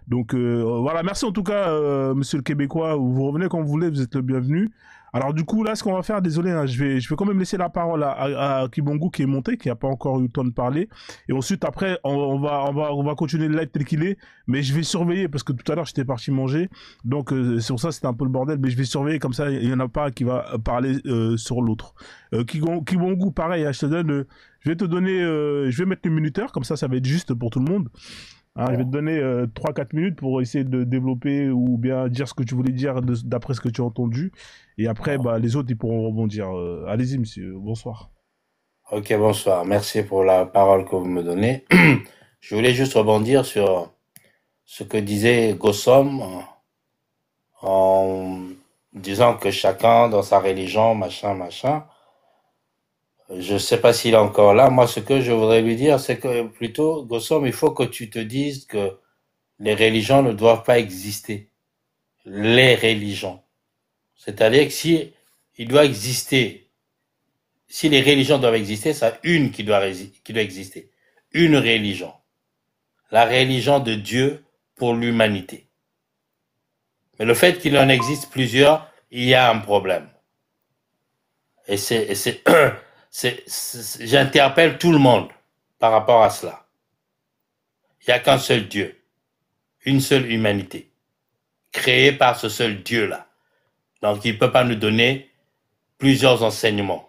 Donc voilà, merci en tout cas, monsieur le Québécois. Vous revenez quand vous voulez, vous êtes le bienvenu. Alors du coup, là, ce qu'on va faire, désolé, hein, je vais quand même laisser la parole à Kibongo qui est monté, qui n'a pas encore eu le temps de parler. Et ensuite, après, on va continuer le live tel qu'il est. Mais je vais surveiller, parce que tout à l'heure, j'étais parti manger. Donc sur ça, c'était un peu le bordel. Mais je vais surveiller, comme ça, il n'y en a pas qui va parler sur l'autre. Kibongo, pareil, hein, je vais te donner, je vais mettre le minuteur, comme ça va être juste pour tout le monde. Hein, je vais te donner 3-4 minutes pour essayer de développer ou bien dire ce que tu voulais dire d'après ce que tu as entendu. Et après, bah, les autres, ils pourront rebondir. Allez-y, monsieur. Bonsoir. Ok, bonsoir. Merci pour la parole que vous me donnez. Je voulais juste rebondir sur ce que disait Gossom en disant que chacun dans sa religion, machin, machin. Je sais pas s'il est encore là. Moi, ce que je voudrais lui dire, c'est que plutôt, Gossom, il faut que tu te dises que les religions ne doivent pas exister. Les religions. C'est-à-dire que si il doit exister, si les religions doivent exister, c'est une qui doit exister. Une religion. La religion de Dieu pour l'humanité. Mais le fait qu'il en existe plusieurs, il y a un problème. Et j'interpelle tout le monde par rapport à cela. Il n'y a qu'un seul Dieu, une seule humanité, créée par ce seul Dieu-là. Donc, il ne peut pas nous donner plusieurs enseignements.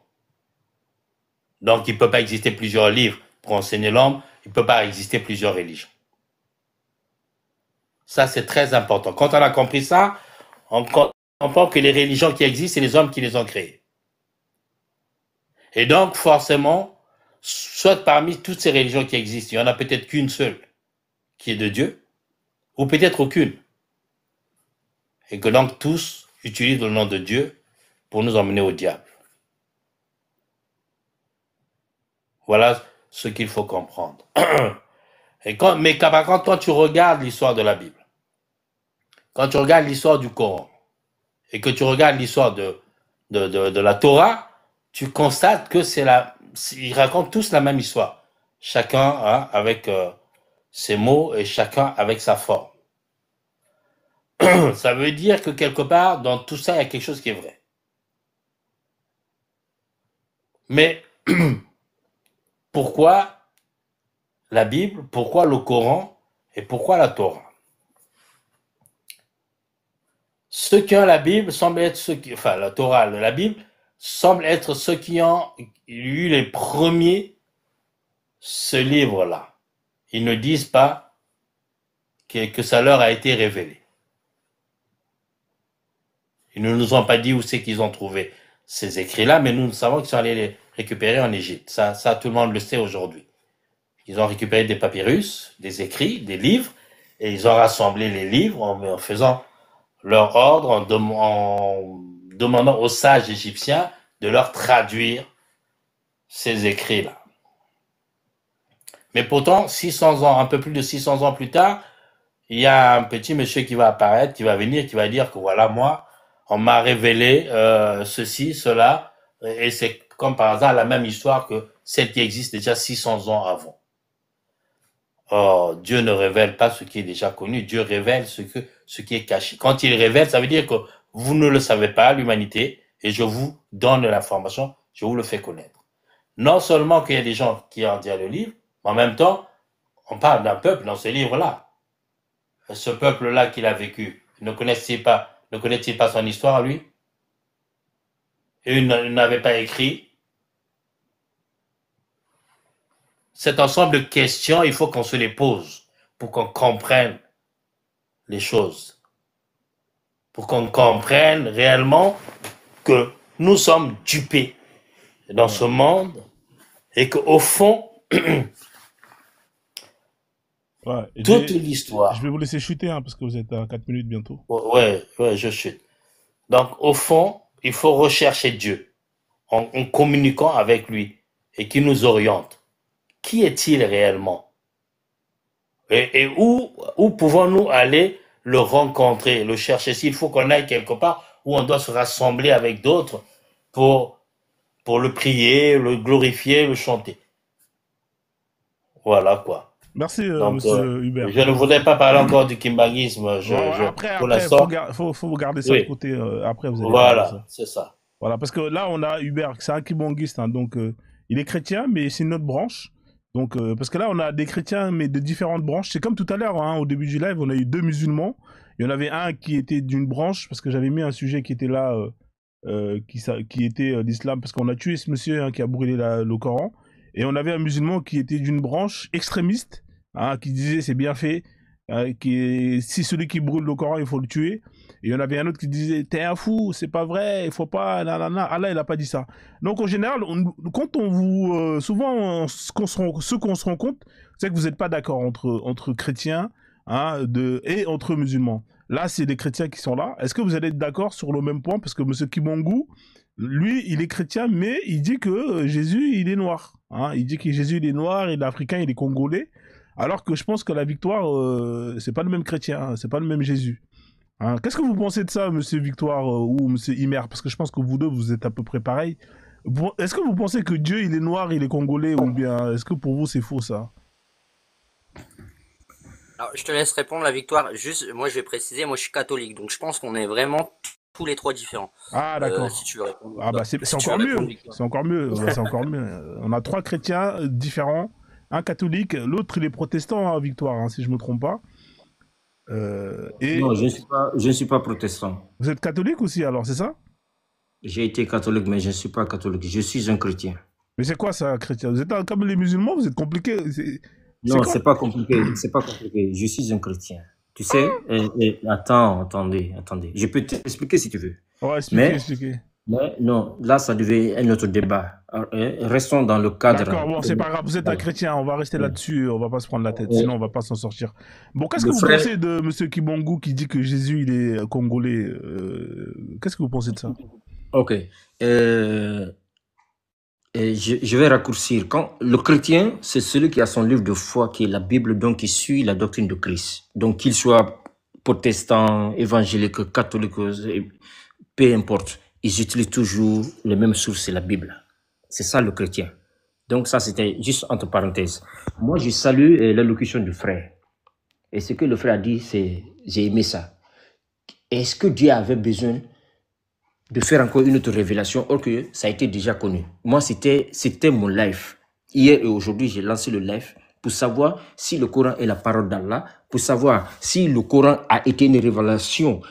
Donc, il ne peut pas exister plusieurs livres pour enseigner l'homme, il ne peut pas exister plusieurs religions. Ça, c'est très important. Quand on a compris ça, on comprend que les religions qui existent, c'est les hommes qui les ont créées. Et donc, forcément, soit parmi toutes ces religions qui existent, il n'y en a peut-être qu'une seule qui est de Dieu, ou peut-être aucune. Et que donc tous utilisent le nom de Dieu pour nous emmener au diable. Voilà ce qu'il faut comprendre. Mais par contre, quand tu regardes l'histoire de la Bible, quand tu regardes l'histoire du Coran, et que tu regardes l'histoire de la Torah, tu constates que ils racontent tous la même histoire. Chacun avec ses mots et chacun avec sa forme. Ça veut dire que quelque part, dans tout ça, il y a quelque chose qui est vrai. Mais pourquoi la Bible, pourquoi le Coran et pourquoi la Torah? Ceux qui ont la Bible semblent être enfin la Torah, la Bible, semblent être ceux qui ont eu les premiers ce livre-là. Ils ne disent pas que ça leur a été révélé. Ils ne nous ont pas dit où c'est qu'ils ont trouvé ces écrits-là, mais nous savons qu'ils sont allés les récupérer en Égypte. Ça, tout le monde le sait aujourd'hui. Ils ont récupéré des papyrus, des écrits, des livres, et ils ont rassemblé les livres en faisant leur ordre, en demandant aux sages égyptiens de leur traduire ces écrits-là. Mais pourtant, 600 ans, un peu plus de 600 ans plus tard, il y a un petit monsieur qui va apparaître, qui va venir, qui va dire que voilà, moi, on m'a révélé ceci, cela, et c'est comme par hasard la même histoire que celle qui existe déjà 600 ans avant. Or, Dieu ne révèle pas ce qui est déjà connu, Dieu révèle ce qui est caché. Quand il révèle, ça veut dire que vous ne le savez pas, l'humanité, et je vous donne l'information, je vous le fais connaître. Non seulement qu'il y a des gens qui ont dit le livre, mais en même temps, on parle d'un peuple dans ce livre-là. Ce peuple-là qu'il a vécu, ne connaît-il pas son histoire, lui? Et il n'avait pas écrit. Cet ensemble de questions, il faut qu'on se les pose pour qu'on comprenne les choses. Pour qu'on comprenne réellement que nous sommes dupés dans ce monde et qu'au fond, Ouais, toute je vais l'histoire, vous laisser chuter hein, parce que vous êtes à 4 minutes bientôt. ouais, je chute. Donc, au fond, il faut rechercher Dieu en communiquant avec lui et qui nous oriente. Qui est-il réellement? Et où pouvons-nous aller le rencontrer, le chercher? S'il faut qu'on aille quelque part où on doit se rassembler avec d'autres pour, pour le prier, le glorifier, le chanter. Voilà quoi. Merci, Donc, monsieur Hubert. je ne voudrais pas parler encore du kimbanguisme. Après, Pour faut, l'instant, faut garder ça de oui, côté. Après, vous allez parler de voilà, ça. c'est ça. Voilà, parce que là, on a Hubert, c'est un kibonguiste, hein, donc il est chrétien, mais c'est une autre branche. Donc, parce que là, on a des chrétiens, mais de différentes branches. C'est comme tout à l'heure, hein, au début du live, on a eu deux musulmans. Il y en avait un qui était d'une branche, parce que j'avais mis un sujet qui était là, qui était l'islam, parce qu'on a tué ce monsieur hein, qui a brûlé le Coran. Et on avait un musulman qui était d'une branche extrémiste, hein, qui disait c'est bien fait, si celui qui brûle le Coran, il faut le tuer. Et il y en avait un autre qui disait t'es un fou, c'est pas vrai, il faut pas, nanana. Allah, il a pas dit ça. Donc en général, quand on vous, souvent, ce qu'on se rend compte, c'est que vous n'êtes pas d'accord entre chrétiens hein, et entre musulmans. Là, c'est des chrétiens qui sont là. Est-ce que vous allez être d'accord sur le même point? Parce que M. Kibongu, lui, il est chrétien, mais il dit que Jésus, il est noir. Hein. Il dit que Jésus, il est noir, il est africain, il est congolais. Alors que je pense que la victoire, c'est pas le même chrétien, hein, c'est pas le même Jésus. Hein. Qu'est-ce que vous pensez de ça, Monsieur Victoire ou Monsieur Imer? Parce que je pense que vous deux, vous êtes à peu près pareil. Est-ce que vous pensez que Dieu, il est noir, il est congolais, ou bien est-ce que pour vous, c'est faux ça? Alors, je te laisse répondre, la Victoire. Juste, moi, je vais préciser, moi, je suis catholique, donc je pense qu'on est vraiment tous les trois différents. Ah, d'accord. Si tu veux répondre. Ah, bah, c'est encore mieux. C'est encore mieux. Ouais, c'est encore mieux. On a trois chrétiens différents. Un catholique, l'autre, il est protestant, hein, Victoire, hein, si je me trompe pas. Non, je ne suis pas protestant. Vous êtes catholique aussi, alors, c'est ça? J'ai été catholique, mais je ne suis pas catholique. Je suis un chrétien. Mais c'est quoi ça, chrétien? Vous êtes comme les musulmans, vous êtes compliqué. Non, c'est pas compliqué. C'est pas compliqué. Je suis un chrétien. Tu sais, attendez. Je peux t'expliquer si tu veux. Ouais, expliquez. Mais non, là, ça devait un autre débat. Restons dans le cadre. D'accord, bon, c'est pas grave, vous êtes un chrétien, on va rester là-dessus, on va pas se prendre la tête, sinon on va pas s'en sortir. Bon, qu'est-ce que vous pensez de M. Kibongu qui dit que Jésus, il est congolais? Qu'est-ce que vous pensez de ça? Ok. Je vais raccourcir. Quand le chrétien, c'est celui qui a son livre de foi, qui est la Bible, donc qui suit la doctrine de Christ. Donc qu'il soit protestant, évangélique, catholique, peu importe, ils utilisent toujours les mêmes sources, c'est la Bible. C'est ça le chrétien. Donc ça, c'était juste entre parenthèses. Moi, je salue l'allocution du frère. Et ce que le frère a dit, c'est, j'ai aimé ça. Est-ce que Dieu avait besoin de faire encore une autre révélation, or que ça a été déjà connu? Moi, c'était mon live. Hier et aujourd'hui, j'ai lancé le live pour savoir si le Coran est la parole d'Allah, pour savoir si le Coran a été une révélation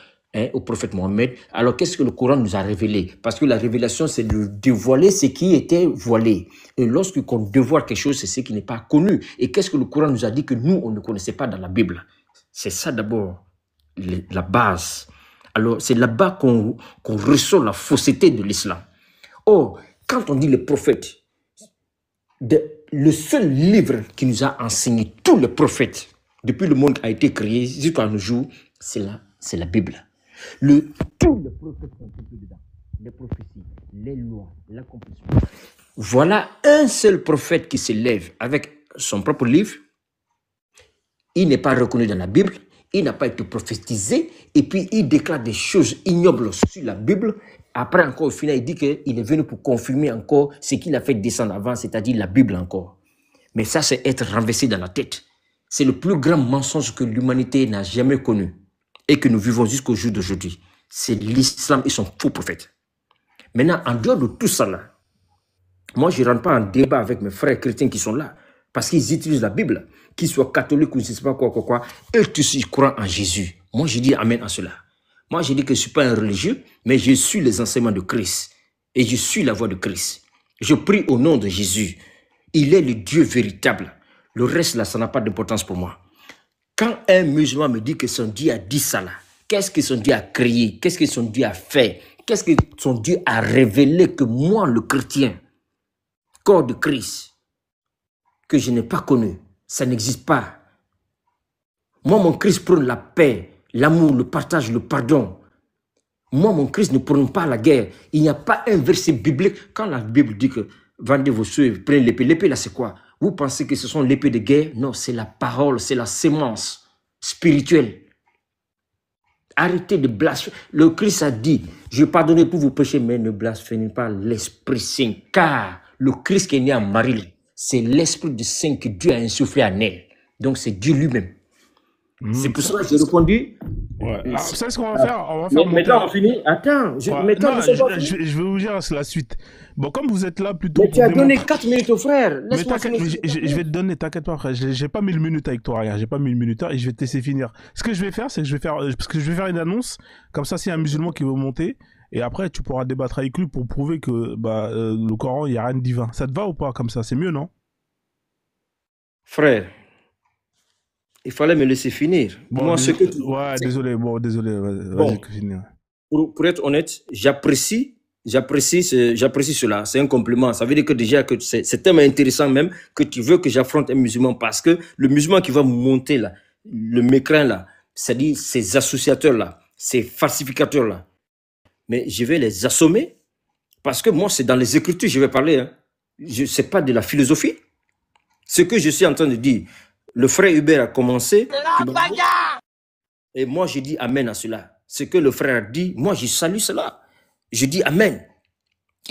au prophète Mohammed. Alors, qu'est-ce que le Coran nous a révélé? Parce que la révélation, c'est de dévoiler ce qui était voilé. Et lorsqu'on dévoile quelque chose, c'est ce qui n'est pas connu. Et qu'est-ce que le Coran nous a dit que nous, on ne connaissait pas dans la Bible? C'est ça d'abord, la base. Alors, c'est là-bas qu'on ressent la fausseté de l'islam. Or, quand on dit les prophètes, le seul livre qui nous a enseigné tous les prophètes, depuis le monde a été créé jusqu'à nos jours, c'est la Bible. Tous les prophètes sont compris dedans. Les prophéties, les lois, l'accomplissement. Voilà un seul prophète qui se lève avec son propre livre. Il n'est pas reconnu dans la Bible. Il n'a pas été prophétisé, et puis il déclare des choses ignobles sur la Bible. Après, encore, au final, il dit qu'il est venu pour confirmer encore ce qu'il a fait descendre avant, c'est-à-dire la Bible encore. Mais ça, c'est être renversé dans la tête. C'est le plus grand mensonge que l'humanité n'a jamais connu et que nous vivons jusqu'au jour d'aujourd'hui. C'est l'islam et son faux prophète. Maintenant, en dehors de tout ça, là, moi, je ne rentre pas en débat avec mes frères chrétiens qui sont là, parce qu'ils utilisent la Bible, qu'ils soient catholiques ou je ne sais pas quoi, eux tous ils croient en Jésus. Moi, je dis amen à cela. Moi, je dis que je ne suis pas un religieux, mais je suis les enseignements de Christ. Et je suis la voix de Christ. Je prie au nom de Jésus. Il est le Dieu véritable. Le reste, là, ça n'a pas d'importance pour moi. Quand un musulman me dit que son Dieu a dit ça, là, qu'est-ce que son Dieu a créé? Qu'est-ce que son Dieu a fait? Qu'est-ce que son Dieu a révélé que moi, le chrétien, corps de Christ, que je n'ai pas connu, ça n'existe pas. Moi, mon Christ prône la paix, l'amour, le partage, le pardon. Moi, mon Christ ne prône pas la guerre. Il n'y a pas un verset biblique. Quand la Bible dit que vendez vos soeurs, prenez l'épée. L'épée, là, c'est quoi? Vous pensez que ce sont l'épée de guerre? Non, c'est la parole, c'est la sémence spirituelle. Arrêtez de blasphémer. Le Christ a dit, je pardonne pour vos péchés, mais ne blasphémez pas l'Esprit Saint. Car le Christ qui est né en Marie, c'est l'Esprit du Saint que Dieu a insufflé en elle. Donc, c'est Dieu lui-même. C'est Hmm. pour ça que j'ai répondu. Ouais. Alors, c'est- c'est ce qu'on va ah, faire. On va mais faire monter. maintenant, on finit. Attends, Ouais. maintenant, Non, nous sommes pas finis. je vais vous dire la suite. Bon, comme vous êtes là plutôt Mais tu pour as donné démontrer. 4 minutes au frère. Mais Laisse-moi t'inquiète, finir. je vais te donner, t'inquiète pas, frère. J'ai pas mis le minute avec toi, rien. J'ai pas mis le minuteur et je vais te laisser finir. Ce que je vais faire, c'est que je vais faire, parce que je vais faire une annonce. Comme ça, s'il y a un musulman qui veut monter, et après, tu pourras débattre avec lui pour prouver que, le Coran, il y a rien de divin. Ça te va ou pas comme ça? C'est mieux, non? Frère, il fallait me laisser finir. Bon, Moi, ce que tu... ouais, désolé. Bon, désolé. Vas-y, Bon, finis. pour être honnête, j'apprécie cela. C'est un compliment. Ça veut dire que déjà que c'est tellement intéressant même que tu veux que j'affronte un musulman parce que le musulman qui va monter là, le mécréant là, c'est-à-dire ces associateurs là, ces falsificateurs là, mais je vais les assommer parce que moi, c'est dans les Écritures que je vais parler. Hein. C'est pas de la philosophie. Ce que je suis en train de dire, le frère Hubert a commencé. Et moi, je dis Amen à cela. Ce que le frère a dit, moi, je salue cela. Je dis Amen.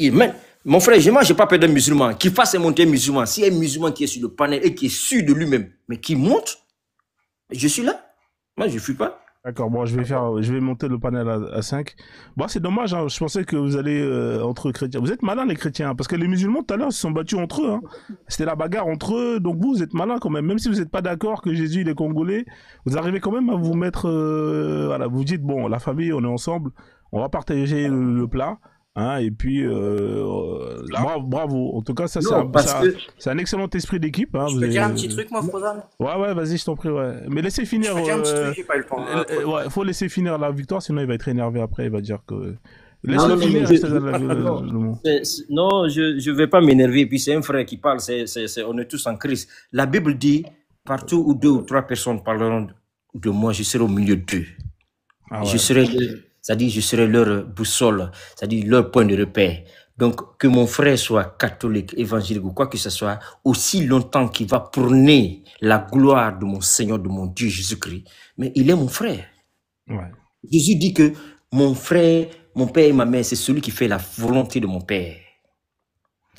Amen. Mon frère, je n'ai pas peur d'un musulman. Qui fasse monter un musulman. S'il y a un musulman qui est sur le panel et qui est sûr de lui-même, mais qui monte, je suis là. Moi, je ne fuis pas. D'accord, bon, je vais monter le panel à 5. Bon, c'est dommage, hein, je pensais que vous allez entre chrétiens. Vous êtes malins, les chrétiens, hein, parce que les musulmans, tout à l'heure, se sont battus entre eux. Hein. C'était la bagarre entre eux, donc vous êtes malins quand même. Même si vous n'êtes pas d'accord que Jésus, il est congolais, vous arrivez quand même à vous mettre... voilà, vous dites, bon, la famille, on est ensemble, on va partager le plat. Hein, et puis, bravo. En tout cas, ça, Non, parce que... c'est un excellent esprit d'équipe. Hein, Je peux dire un petit truc, moi, Frozan? Ouais, vas-y, je t'en prie, ouais. Mais laissez finir. Je peux dire un petit truc, j'ai pas eu le temps. Ouais, faut laisser finir la victoire, sinon il va être énervé après, il va dire que... Non, Laisse-le finir, non, je vais pas m'énerver. Puis c'est un frère qui parle, on est tous en crise. La Bible dit, partout où 2 ou 3 personnes parleront de moi, je serai au milieu d'eux. Ah ouais. C'est-à-dire, je serai leur boussole, c'est-à-dire leur point de repère. Donc, que mon frère soit catholique, évangélique ou quoi que ce soit, aussi longtemps qu'il va prôner la gloire de mon Seigneur, de mon Dieu Jésus-Christ, mais il est mon frère. Ouais. Jésus dit que mon frère, mon père et ma mère, c'est celui qui fait la volonté de mon père.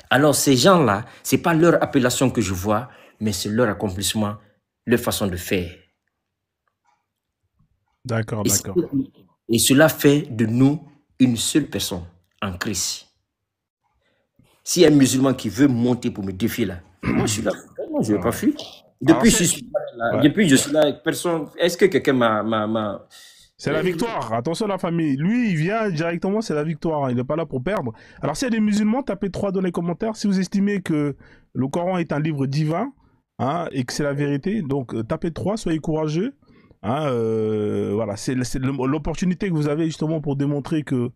Alors, ces gens-là, c'est pas leur appellation que je vois, mais c'est leur accomplissement, leur façon de faire. D'accord. Et cela fait de nous une seule personne en Christ. S'il y a un musulman qui veut monter pour me défier là, moi je suis là, moi je ne vais pas fuir. Depuis que je suis là, personne. Est-ce que quelqu'un m'a. C'est la victoire, attention la famille. Lui, il vient directement, c'est la victoire, hein. Il n'est pas là pour perdre. Alors s'il y a des musulmans, tapez 3 dans les commentaires. Si vous estimez que le Coran est un livre divin, hein, et que c'est la vérité, donc tapez 3, soyez courageux. Hein, voilà, c'est l'opportunité que vous avez justement pour démontrer que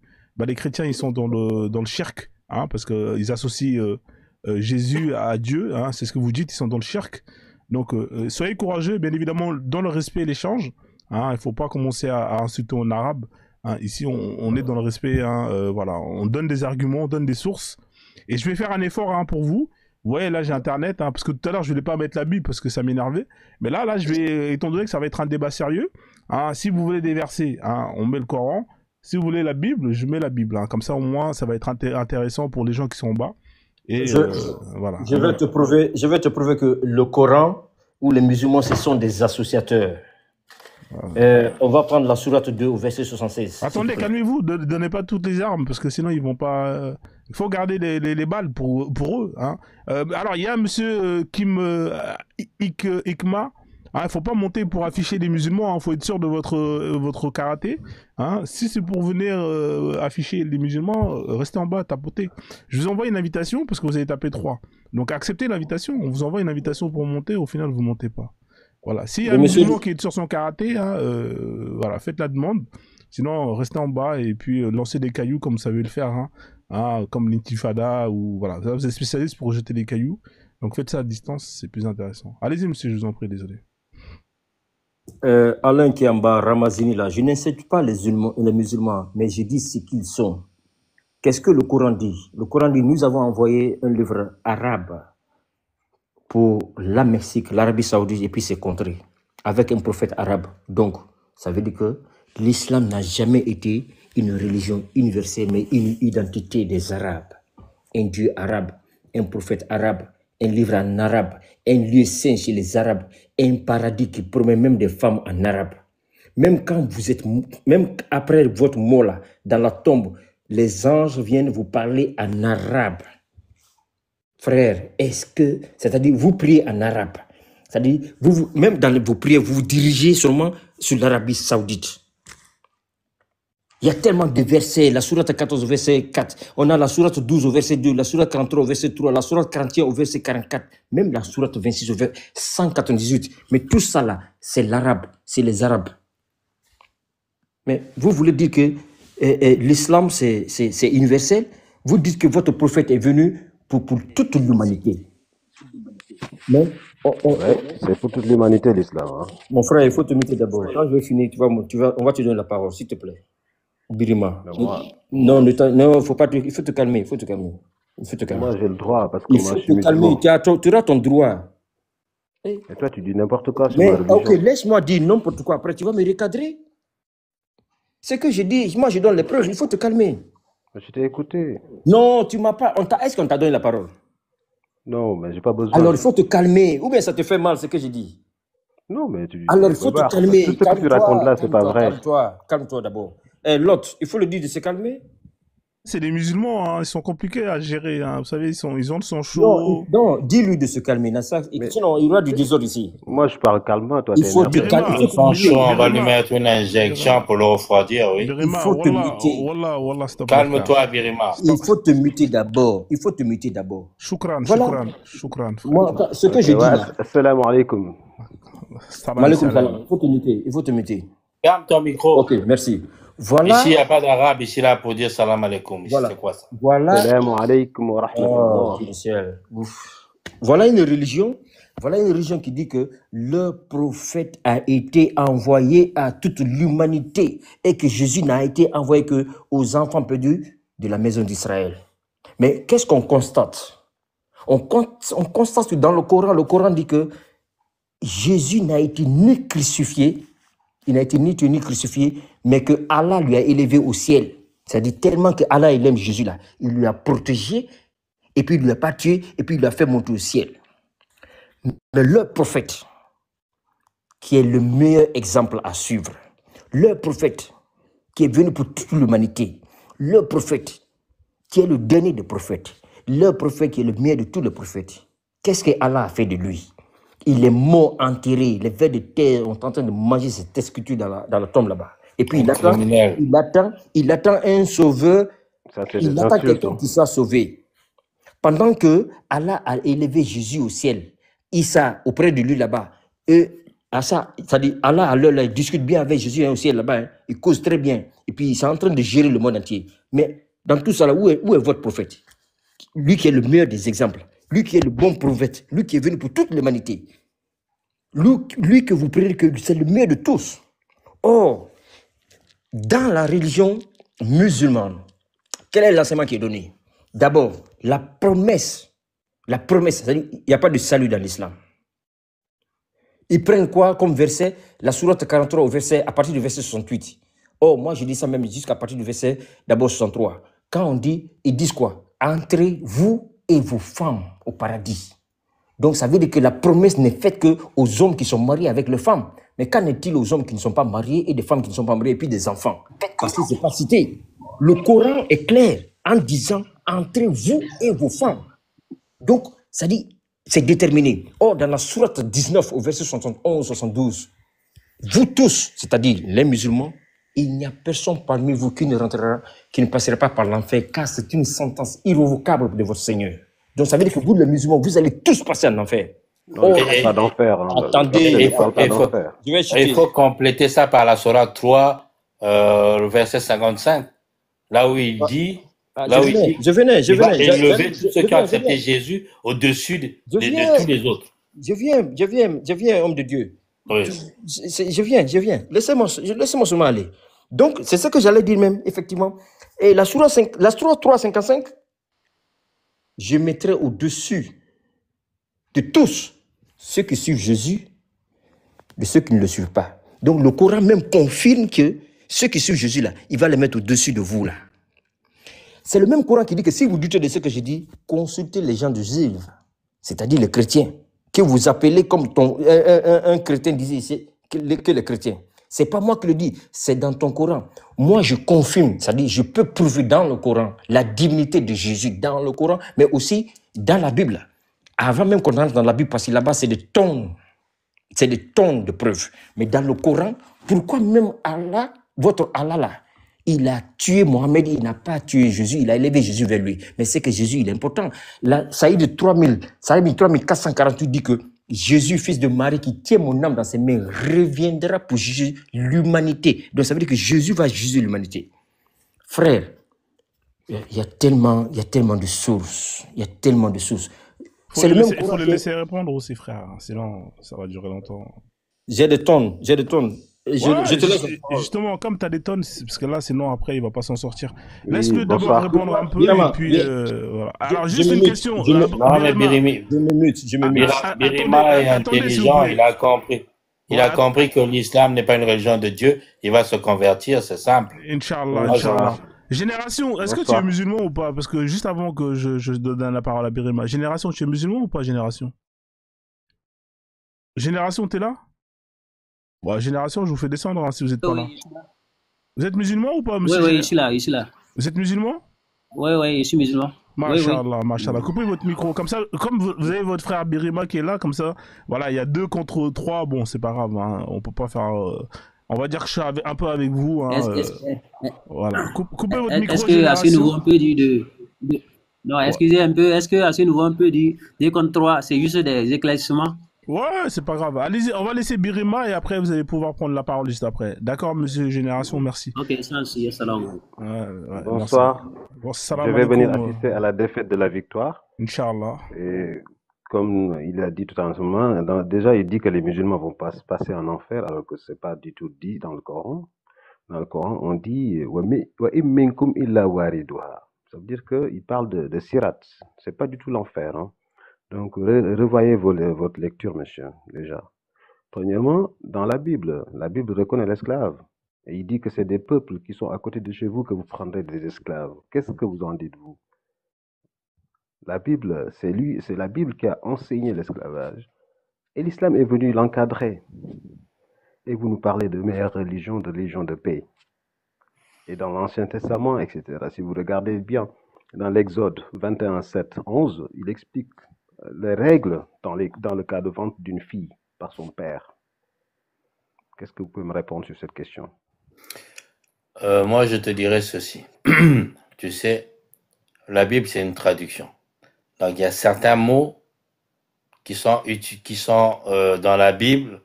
les chrétiens ils sont dans le shirk, hein, parce qu'ils associent Jésus à Dieu, hein, c'est ce que vous dites, ils sont dans le shirk. Donc soyez courageux, bien évidemment dans le respect et l'échange. Hein, il ne faut pas commencer à insulter en arabe. Hein, ici on est dans le respect, hein, voilà, on donne des arguments, on donne des sources. Et je vais faire un effort, hein, pour vous. Vous voyez, là j'ai internet, hein, parce que tout à l'heure je voulais pas mettre la Bible parce que ça m'énervait. Mais là je vais, étant donné que ça va être un débat sérieux, hein, si vous voulez des versets, hein, on met le Coran. Si vous voulez la Bible, je mets la Bible. Hein, comme ça au moins ça va être intéressant pour les gens qui sont en bas. Et voilà. Je vais te prouver que le Coran ou les musulmans ce sont des associateurs. On va prendre la sourate 2 au verset 76. Attendez, calmez-vous, ne donnez pas toutes les armes, parce que sinon ils vont pas... Il faut garder les balles pour eux. Hein. Alors, il y a monsieur Kim Ikma. Il ne faut pas monter pour afficher des musulmans, il faut être sûr de votre karaté. Hein. Si c'est pour venir afficher les musulmans, restez en bas, tapotez. Je vous envoie une invitation, parce que vous avez tapé 3. Donc acceptez l'invitation, on vous envoie une invitation pour monter, au final vous ne montez pas. Voilà. S'il y a un musulman qui est sur son karaté, hein, voilà, faites la demande. Sinon, restez en bas et puis lancez des cailloux comme vous savez le faire, hein, comme l'intifada ou voilà. Là, vous êtes spécialiste pour jeter des cailloux. Donc faites ça à distance, c'est plus intéressant. Allez-y, monsieur, je vous en prie, désolé. Alain qui est en bas, Ramazini là, je n'incite pas les musulmans, mais je dis ce qu'ils sont. Qu'est-ce que le Coran dit? Le Coran dit, nous avons envoyé un livre arabe pour la Mexique, l'Arabie Saoudite et puis ses contrées, avec un prophète arabe. Donc, ça veut dire que l'islam n'a jamais été une religion universelle, mais une identité des Arabes. Un Dieu arabe, un prophète arabe, un livre en arabe, un lieu saint chez les Arabes, un paradis qui promet même des femmes en arabe. Même quand vous êtes, même après votre mort là, dans la tombe, les anges viennent vous parler en arabe. Frère, c'est-à-dire vous priez en arabe. C'est-à-dire, même dans vos prières, vous vous dirigez seulement sur l'Arabie Saoudite. Il y a tellement de versets, la sourate 14 au verset 4, on a la sourate 12 au verset 2, la sourate 43 au verset 3, la sourate 41 au verset 44, même la sourate 26 au verset 198. Mais tout ça là, c'est l'arabe, c'est les Arabes. Mais vous voulez dire que l'islam c'est universel? Vous dites que votre prophète est venu pour toute l'humanité. Mais c'est pour toute l'humanité l'islam. Hein. Mon frère, il faut te mettre d'abord. Quand je vais finir, on va te donner la parole, s'il te plaît. Birima. Non, faut pas il faut te calmer, il faut te calmer. Moi, j'ai le droit, parce que Il moi, faut je suis te calmer, musulman. tu auras ton droit. Et toi, tu dis n'importe quoi sur Mais ma religion. ok, laisse-moi dire n'importe quoi, après tu vas me recadrer. Ce que je dis, moi je donne les preuves, il faut te calmer. Je t'ai écouté. Non, tu m'as pas. Est-ce qu'on t'a donné la parole? Non, mais j'ai pas besoin. Alors il faut te calmer, ou bien ça te fait mal ce que je dis. Non, mais tu... Alors il faut te calmer. Tout ce que tu racontes là, c'est pas vrai. Calme-toi d'abord. L'autre, il faut le dire de se calmer. C'est des musulmans, hein, ils sont compliqués à gérer. Hein. Vous savez, ils ont le sang chaud. Non, dis-lui de se calmer. Sinon, il y aura du désordre ici. Moi, je parle calmement, toi, il faut te calmer. Franchement, on va lui mettre une injection pour le refroidir, oui. Birima, il faut te muter. Wallah, s'il te plaît. Calme-toi, Birima. Il faut te muter d'abord. Shukran, Voilà. shukran. Moi, ce que je dis là. Assalamu alaikum. Maaleykum salam. Il faut te muter. Ferme ton micro. Ok, merci. Voilà. Ici, il n'y a pas d'arabe, ici, là, pour dire salam alaikum. Voilà. C'est quoi ça? Voilà. Assalamu alaikum wa rahmatullah. Voilà une religion qui dit que le prophète a été envoyé à toute l'humanité et que Jésus n'a été envoyé que aux enfants perdus de la maison d'Israël. Mais qu'est-ce qu'on constate? On constate que dans le Coran dit que Jésus n'a été ni crucifié, il n'a été ni tué ni crucifié, mais que Allah lui a élevé au ciel. C'est-à-dire tellement que Allah il aime Jésus là, il lui a protégé et puis il ne l'a pas tué et puis il l'a fait monter au ciel. Mais le prophète, qui est le meilleur exemple à suivre, le prophète qui est venu pour toute l'humanité, le prophète qui est le dernier des prophètes, le prophète qui est le meilleur de tous les prophètes, qu'est-ce que Allah a fait de lui? Il est mort enterré, les vers de terre sont en train de manger cette esculture dans la tombe là-bas. Et puis il attend un sauveur, il attend quelqu'un qui soit sauvé. Pendant que Allah a élevé Jésus au ciel, Issa auprès de lui là-bas, c'est-à-dire Allah il discute bien avec Jésus au ciel là-bas, il cause très bien, et puis il est en train de gérer le monde entier. Mais dans tout ça là, où est votre prophète? Lui qui est le meilleur des exemples, lui qui est le bon prophète, lui qui est venu pour toute l'humanité, lui que vous priez que c'est le meilleur de tous. Or, dans la religion musulmane, quel est l'enseignement qui est donné? D'abord, la promesse, c'est-à-dire il n'y a pas de salut dans l'islam. Ils prennent quoi comme verset? La sourate 43 à partir du verset 68. Oh, moi je dis ça même jusqu'à partir du verset d'abord 63. Quand on dit, ils disent quoi? Entrez, vous et vos femmes, au paradis. Donc ça veut dire que la promesse n'est faite qu'aux hommes qui sont mariés avec les femmes. Mais qu'en est-il aux hommes qui ne sont pas mariés et des femmes qui ne sont pas mariées et puis des enfants? Parce que ce n'est pas cité. Le Coran est clair en disant, entrez, vous et vos femmes. Donc, ça dit, c'est déterminé. Or, dans la sourate 19, au verset 71-72, vous tous, c'est-à-dire les musulmans, il n'y a personne parmi vous qui ne passera pas par l'enfer, car c'est une sentence irrévocable de votre Seigneur. Donc, ça veut dire que vous, les musulmans, vous allez tous passer en enfer. Non, pas d'enfer. Hein. Attendez, il faut compléter ça par la sourate 3, le verset 55, là où il dit... Je venais. Il va élever tous ceux qui ont accepté Jésus au-dessus de tous les autres. Je viens, homme de Dieu. Oui. Je viens. Laissez-moi seulement aller. Donc, c'est ce que j'allais dire même, effectivement. Et la sourate 3:55, je mettrai au-dessus de tous ceux qui suivent Jésus, de ceux qui ne le suivent pas. Donc, le Coran même confirme que ceux qui suivent Jésus, là, il va les mettre au-dessus de vous, là. C'est le même Coran qui dit que si vous doutez de ce que je dis, consultez les gens de Ziv. c'est-à-dire les chrétiens, que vous appelez comme un chrétien disait ici, que les chrétiens. C'est pas moi qui le dis, c'est dans ton Coran. Moi, je confirme, c'est-à-dire je peux prouver dans le Coran la divinité de Jésus dans le Coran, mais aussi dans la Bible. Avant même qu'on entre dans la Bible, parce que là-bas, c'est des tonnes de preuves. Mais dans le Coran, pourquoi même Allah, votre Allah là, il a tué Mohamed, il n'a pas tué Jésus, il a élevé Jésus vers lui. Mais c'est que Jésus, il est important. Là, Saïd 3448 dit que Jésus, fils de Marie, qui tient mon âme dans ses mains, reviendra pour juger l'humanité. Donc ça veut dire que Jésus va juger l'humanité. Frère, il y a tellement de sources. Il y a tellement de sources. C'est le même. Il faut le laisser répondre aussi, frère. Sinon, ça va durer longtemps. J'ai des tonnes. Je te laisse. Justement, comme tu as des tonnes, parce que là, sinon, après, il va pas s'en sortir. Laisse-le d'abord répondre un peu, et puis, voilà. Alors, juste une question. Non, mais Birima est intelligent, il a compris. Il a compris que l'islam n'est pas une religion de Dieu. Il va se convertir, c'est simple. Inch'Allah, Inch'Allah. Génération, est-ce que tu es musulman ou pas? Parce que juste avant que je donne la parole à Birima, Génération, tu es musulman ou pas, Génération? Génération, t'es là? Bon, Génération, je vous fais descendre hein, si vous êtes pas là. Vous êtes musulman ou pas, monsieur? Oui, je suis là. Vous êtes musulman? Oui, je suis musulman. Machallah, machallah. Coupez votre micro. Comme ça, comme vous avez votre frère Birima qui est là, comme ça, voilà, il y a 2 contre 3. Bon, c'est pas grave, hein, on peut pas faire... on va dire que je suis un peu avec vous. Hein, voilà. Coupez votre micro. Est-ce que à ce niveau un peu non, excusez un peu. Est-ce que à ce niveau un peu 2 contre 3, c'est juste des éclaircissements? Ouais, c'est pas grave. Allez-y, on va laisser Birima et après vous allez pouvoir prendre la parole juste après. D'accord, monsieur Génération, merci. Ok, ça c'est salam. Bonsoir. Je vais venir assister à la défaite de la victoire. Inch'Allah. Et comme il a dit tout à l'heure, déjà il dit que les musulmans vont pas se passer en enfer, alors que c'est pas du tout dit dans le Coran. Dans le Coran, on dit wa minkum illa wariduha. Ça veut dire qu'il parle de sirat. C'est pas du tout l'enfer. Hein. Donc, revoyez votre lecture, monsieur, déjà. Premièrement, dans la Bible reconnaît l'esclave. Et il dit que c'est des peuples qui sont à côté de chez vous que vous prendrez des esclaves. Qu'est-ce que vous en dites, vous? La Bible, c'est la Bible qui a enseigné l'esclavage. Et l'islam est venu l'encadrer. Et vous nous parlez de meilleure religion, de religion de paix. Et dans l'Ancien Testament, etc., si vous regardez bien, dans l'Exode 21, 7, 11, il explique les règles dans le cas de vente d'une fille par son père. Qu'est-ce que vous pouvez me répondre sur cette question? Moi, je te dirais ceci. Tu sais, la Bible, c'est une traduction. Donc, il y a certains mots qui sont dans la Bible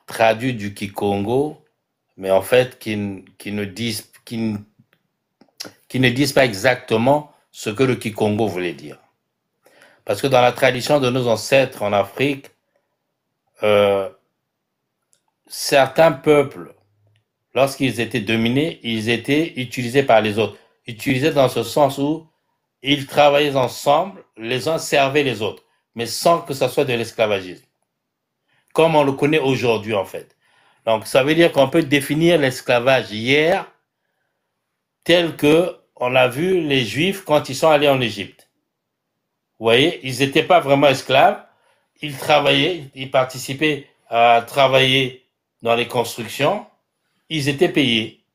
traduits du Kikongo, mais en fait, qui ne disent pas exactement ce que le Kikongo voulait dire. Parce que dans la tradition de nos ancêtres en Afrique, certains peuples, lorsqu'ils étaient dominés, ils étaient utilisés par les autres. Utilisés dans ce sens où ils travaillaient ensemble, les uns servaient les autres, mais sans que ce soit de l'esclavagisme. Comme on le connaît aujourd'hui, en fait. Donc, ça veut dire qu'on peut définir l'esclavage hier tel que on a vu les Juifs quand ils sont allés en Égypte. Vous voyez, ils n'étaient pas vraiment esclaves, ils travaillaient, ils participaient à travailler dans les constructions, ils étaient payés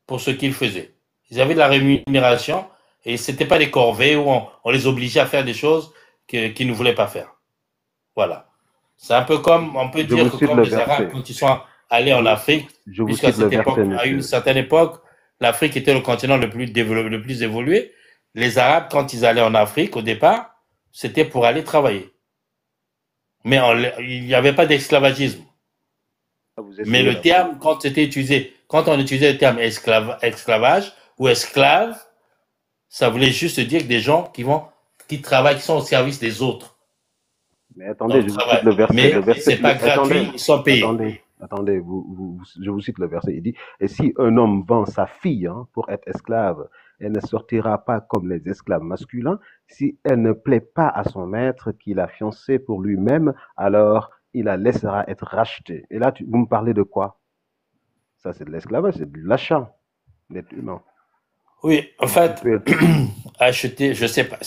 pour ce qu'ils faisaient. Ils avaient de la rémunération et ce n'était pas des corvées où on les obligeait à faire des choses qu'ils ne voulaient pas faire. Voilà. C'est un peu comme, on peut dire que comme les Arabes, quand ils sont allés en Afrique, puisqu'à une certaine époque, l'Afrique était le continent le plus évolué. Les Arabes, quand ils allaient en Afrique, au départ, c'était pour aller travailler. Mais il n'y avait pas d'esclavagisme. Mais le terme, quand on utilisait le terme esclavage ou esclave, ça voulait juste dire que des gens qui travaillent, qui sont au service des autres. Mais attendez, je vous cite le verset. Mais c'est pas gratuit, ils sont payés. Attendez, je vous cite le verset. Il dit, et si un homme vend sa fille pour être esclave, elle ne sortira pas comme les esclaves masculins. Si elle ne plaît pas à son maître qui l'a fiancée pour lui-même, alors il la laissera être rachetée. Et là, vous me parlez de quoi? Ça, c'est de l'esclavage, c'est de l'achat d'être humain. Oui, en fait, acheter, je sais pas,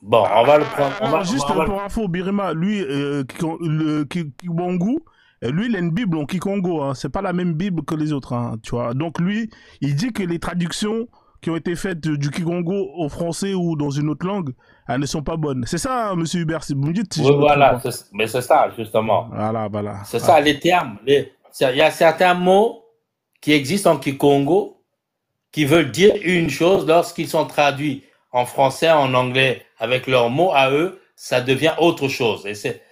Bon, on va le prendre. Alors, juste pour info, Birima, lui, le Kibongu, lui, il a une Bible en Kikongo, hein. C'est pas la même Bible que les autres, hein, tu vois. Donc, lui, il dit que les traductions qui ont été faites du Kikongo au français ou dans une autre langue, elles ne sont pas bonnes. C'est ça, monsieur Hubert, si vous me dites si je Oui, me voilà, trompe mais c'est ça, justement. pas. Voilà. C'est ça, les termes. Il y a certains mots qui existent en Kikongo qui veulent dire une chose lorsqu'ils sont traduits en français, en anglais, avec leurs mots à eux, ça devient autre chose. Et c'est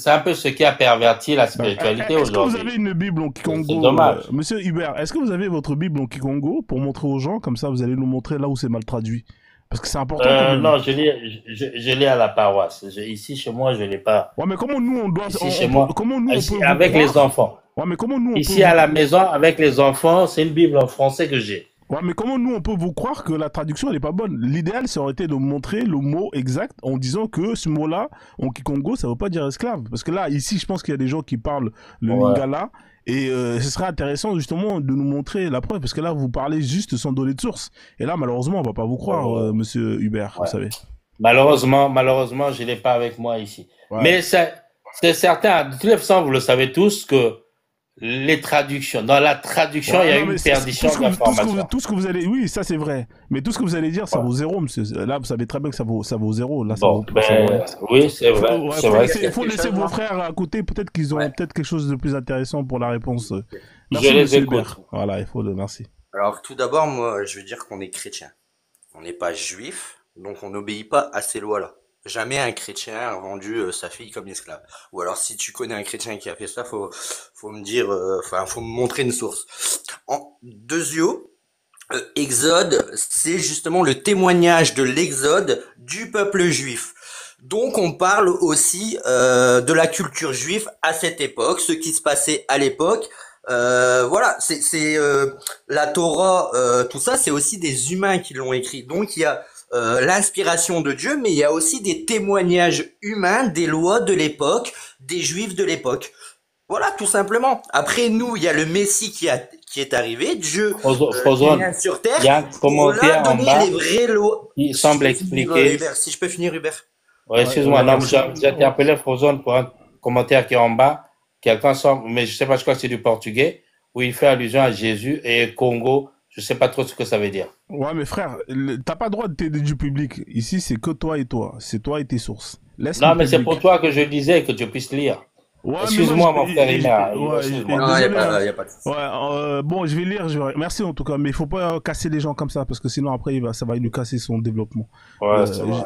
un peu ce qui a perverti la spiritualité Est-ce aujourd'hui. que vous avez une Bible en Kikongo? C'est dommage. Monsieur Hubert, est-ce que vous avez votre Bible en Kikongo pour montrer aux gens? Comme ça, vous allez nous montrer là où c'est mal traduit. Parce que c'est important quand même. Non, je lis à la paroisse. Ici, chez moi, je l'ai pas. Ouais, mais comment nous, on doit... Ici, chez moi, comment nous, ici, on peut avec les enfants. Ouais, mais comment nous, Ici, à la maison, avec les enfants, c'est une Bible en français que j'ai. Ouais, mais comment nous, on peut vous croire que la traduction, elle est pas bonne? L'idéal, ça aurait été de montrer le mot exact en disant que ce mot-là, en Kikongo, ça veut pas dire esclave. Parce que là, ici, je pense qu'il y a des gens qui parlent le lingala. Et ce serait intéressant, justement, de nous montrer la preuve. Parce que là, vous parlez juste sans donner de source. Et là, malheureusement, on va pas vous croire, monsieur Hubert, vous savez. Malheureusement, je l'ai pas avec moi ici. Ouais. Mais c'est certain, de toute façon, vous le savez tous, que les traductions, dans la traduction, il y a une perdition d'informations. Tout ce que vous allez, oui, ça c'est vrai. Mais tout ce que vous allez dire, ça vaut zéro, monsieur. Là, vous savez très bien que ça vaut zéro. Là, bon, oui, c'est vrai. Il faut laisser vos frères à côté. Peut-être qu'ils ont peut-être quelque chose de plus intéressant pour la réponse. Merci, je les écoute. Hubert. Voilà, il faut le merci. Alors, tout d'abord, moi, je veux dire qu'on est chrétien. On n'est pas juif, donc on n'obéit pas à ces lois-là. Jamais un chrétien a vendu sa fille comme esclave. Ou alors si tu connais un chrétien qui a fait ça, faut me dire, faut me montrer une source. En deuxièmement, Exode, c'est justement le témoignage de l'exode du peuple juif. Donc on parle aussi de la culture juive à cette époque, ce qui se passait à l'époque. Voilà, c'est la Torah, tout ça, c'est aussi des humains qui l'ont écrit. Donc il y a l'inspiration de Dieu, mais il y a aussi des témoignages humains des lois de l'époque, des Juifs de l'époque. Voilà, tout simplement. Après nous, il y a le Messie qui est arrivé, Dieu qui vient sur terre. Il y a un commentaire en bas les vraies lois. Qui semble expliquer. Hubert, si je peux finir, Hubert. Ouais, excuse-moi, non, j'ai interpellé Frozone pour un commentaire qui est en bas. Quelqu'un semble, mais je sais pas, je crois que c'est du portugais, où il fait allusion à Jésus et Congo. Je sais pas trop ce que ça veut dire. Ouais, mais frère, t'as pas le droit de t'aider du public. Ici, c'est que toi et toi. C'est toi et tes sources. Non, mais c'est pour toi que je disais que tu puisses lire. Ouais, excuse-moi, mon frère Hubert. Non, il n'y a pas de ouais, bon, je vais lire. Merci en tout cas, mais il faut pas casser les gens comme ça, parce que sinon après, ça va lui casser son développement. Ouais, c'est vrai.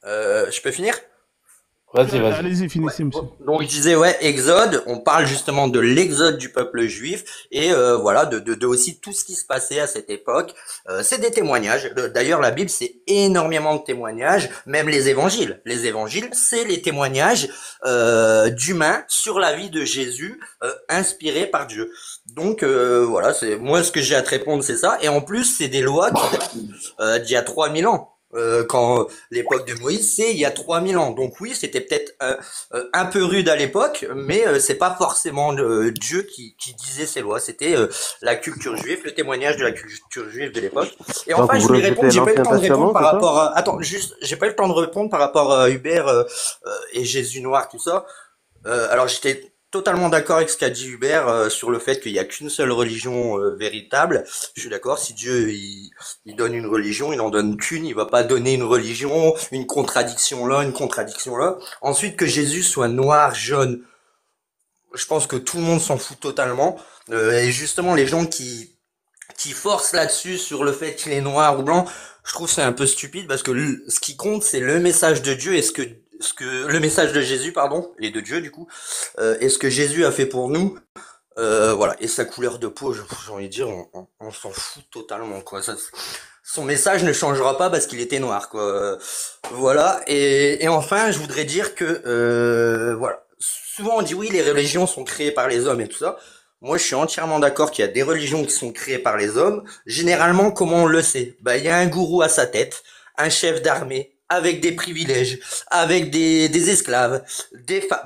Je peux finir? Vas-y. Allez-y, finissez, monsieur. Donc je disais, Exode, on parle justement de l'exode du peuple juif et voilà, de aussi tout ce qui se passait à cette époque. C'est des témoignages. D'ailleurs, la Bible, c'est énormément de témoignages, même les évangiles. Les évangiles, c'est les témoignages d'humains sur la vie de Jésus, inspirés par Dieu. Donc voilà, c'est moi ce que j'ai à te répondre, c'est ça. Et en plus, c'est des lois d'il y a 3000 ans. Quand l'époque de Moïse, c'est il y a 3000 ans. Donc oui, c'était peut-être un peu rude à l'époque, mais c'est pas forcément Dieu qui disait ces lois. C'était la culture juive, le témoignage de la culture juive de l'époque. Et enfin, je voulais répondre. J'ai pas eu le temps de répondre par rapport à... Attends, juste, j'ai pas eu le temps de répondre par rapport à Hubert et Jésus noir, tout ça. Alors j'étais totalement d'accord avec ce qu'a dit Hubert sur le fait qu'il n'y a qu'une seule religion véritable. Je suis d'accord, si Dieu il donne une religion, il n'en donne qu'une, il va pas donner une religion, une contradiction là, une contradiction là. Ensuite, que Jésus soit noir, jaune, je pense que tout le monde s'en fout totalement. Et justement, les gens qui forcent là-dessus sur le fait qu'il est noir ou blanc, je trouve que c'est un peu stupide parce que ce qui compte, c'est le message de Dieu et ce que le message de Jésus, pardon, et de Dieu du coup, et ce que Jésus a fait pour nous, voilà, et sa couleur de peau, j'ai envie de dire, on s'en fout totalement, quoi. Son message ne changera pas parce qu'il était noir, quoi. Voilà, et enfin, je voudrais dire que, voilà, souvent on dit oui, les religions sont créées par les hommes et tout ça. Moi, je suis entièrement d'accord qu'il y a des religions qui sont créées par les hommes. Généralement, comment on le sait? Bah, il y a un gourou à sa tête, un chef d'armée, avec des privilèges, avec des esclaves,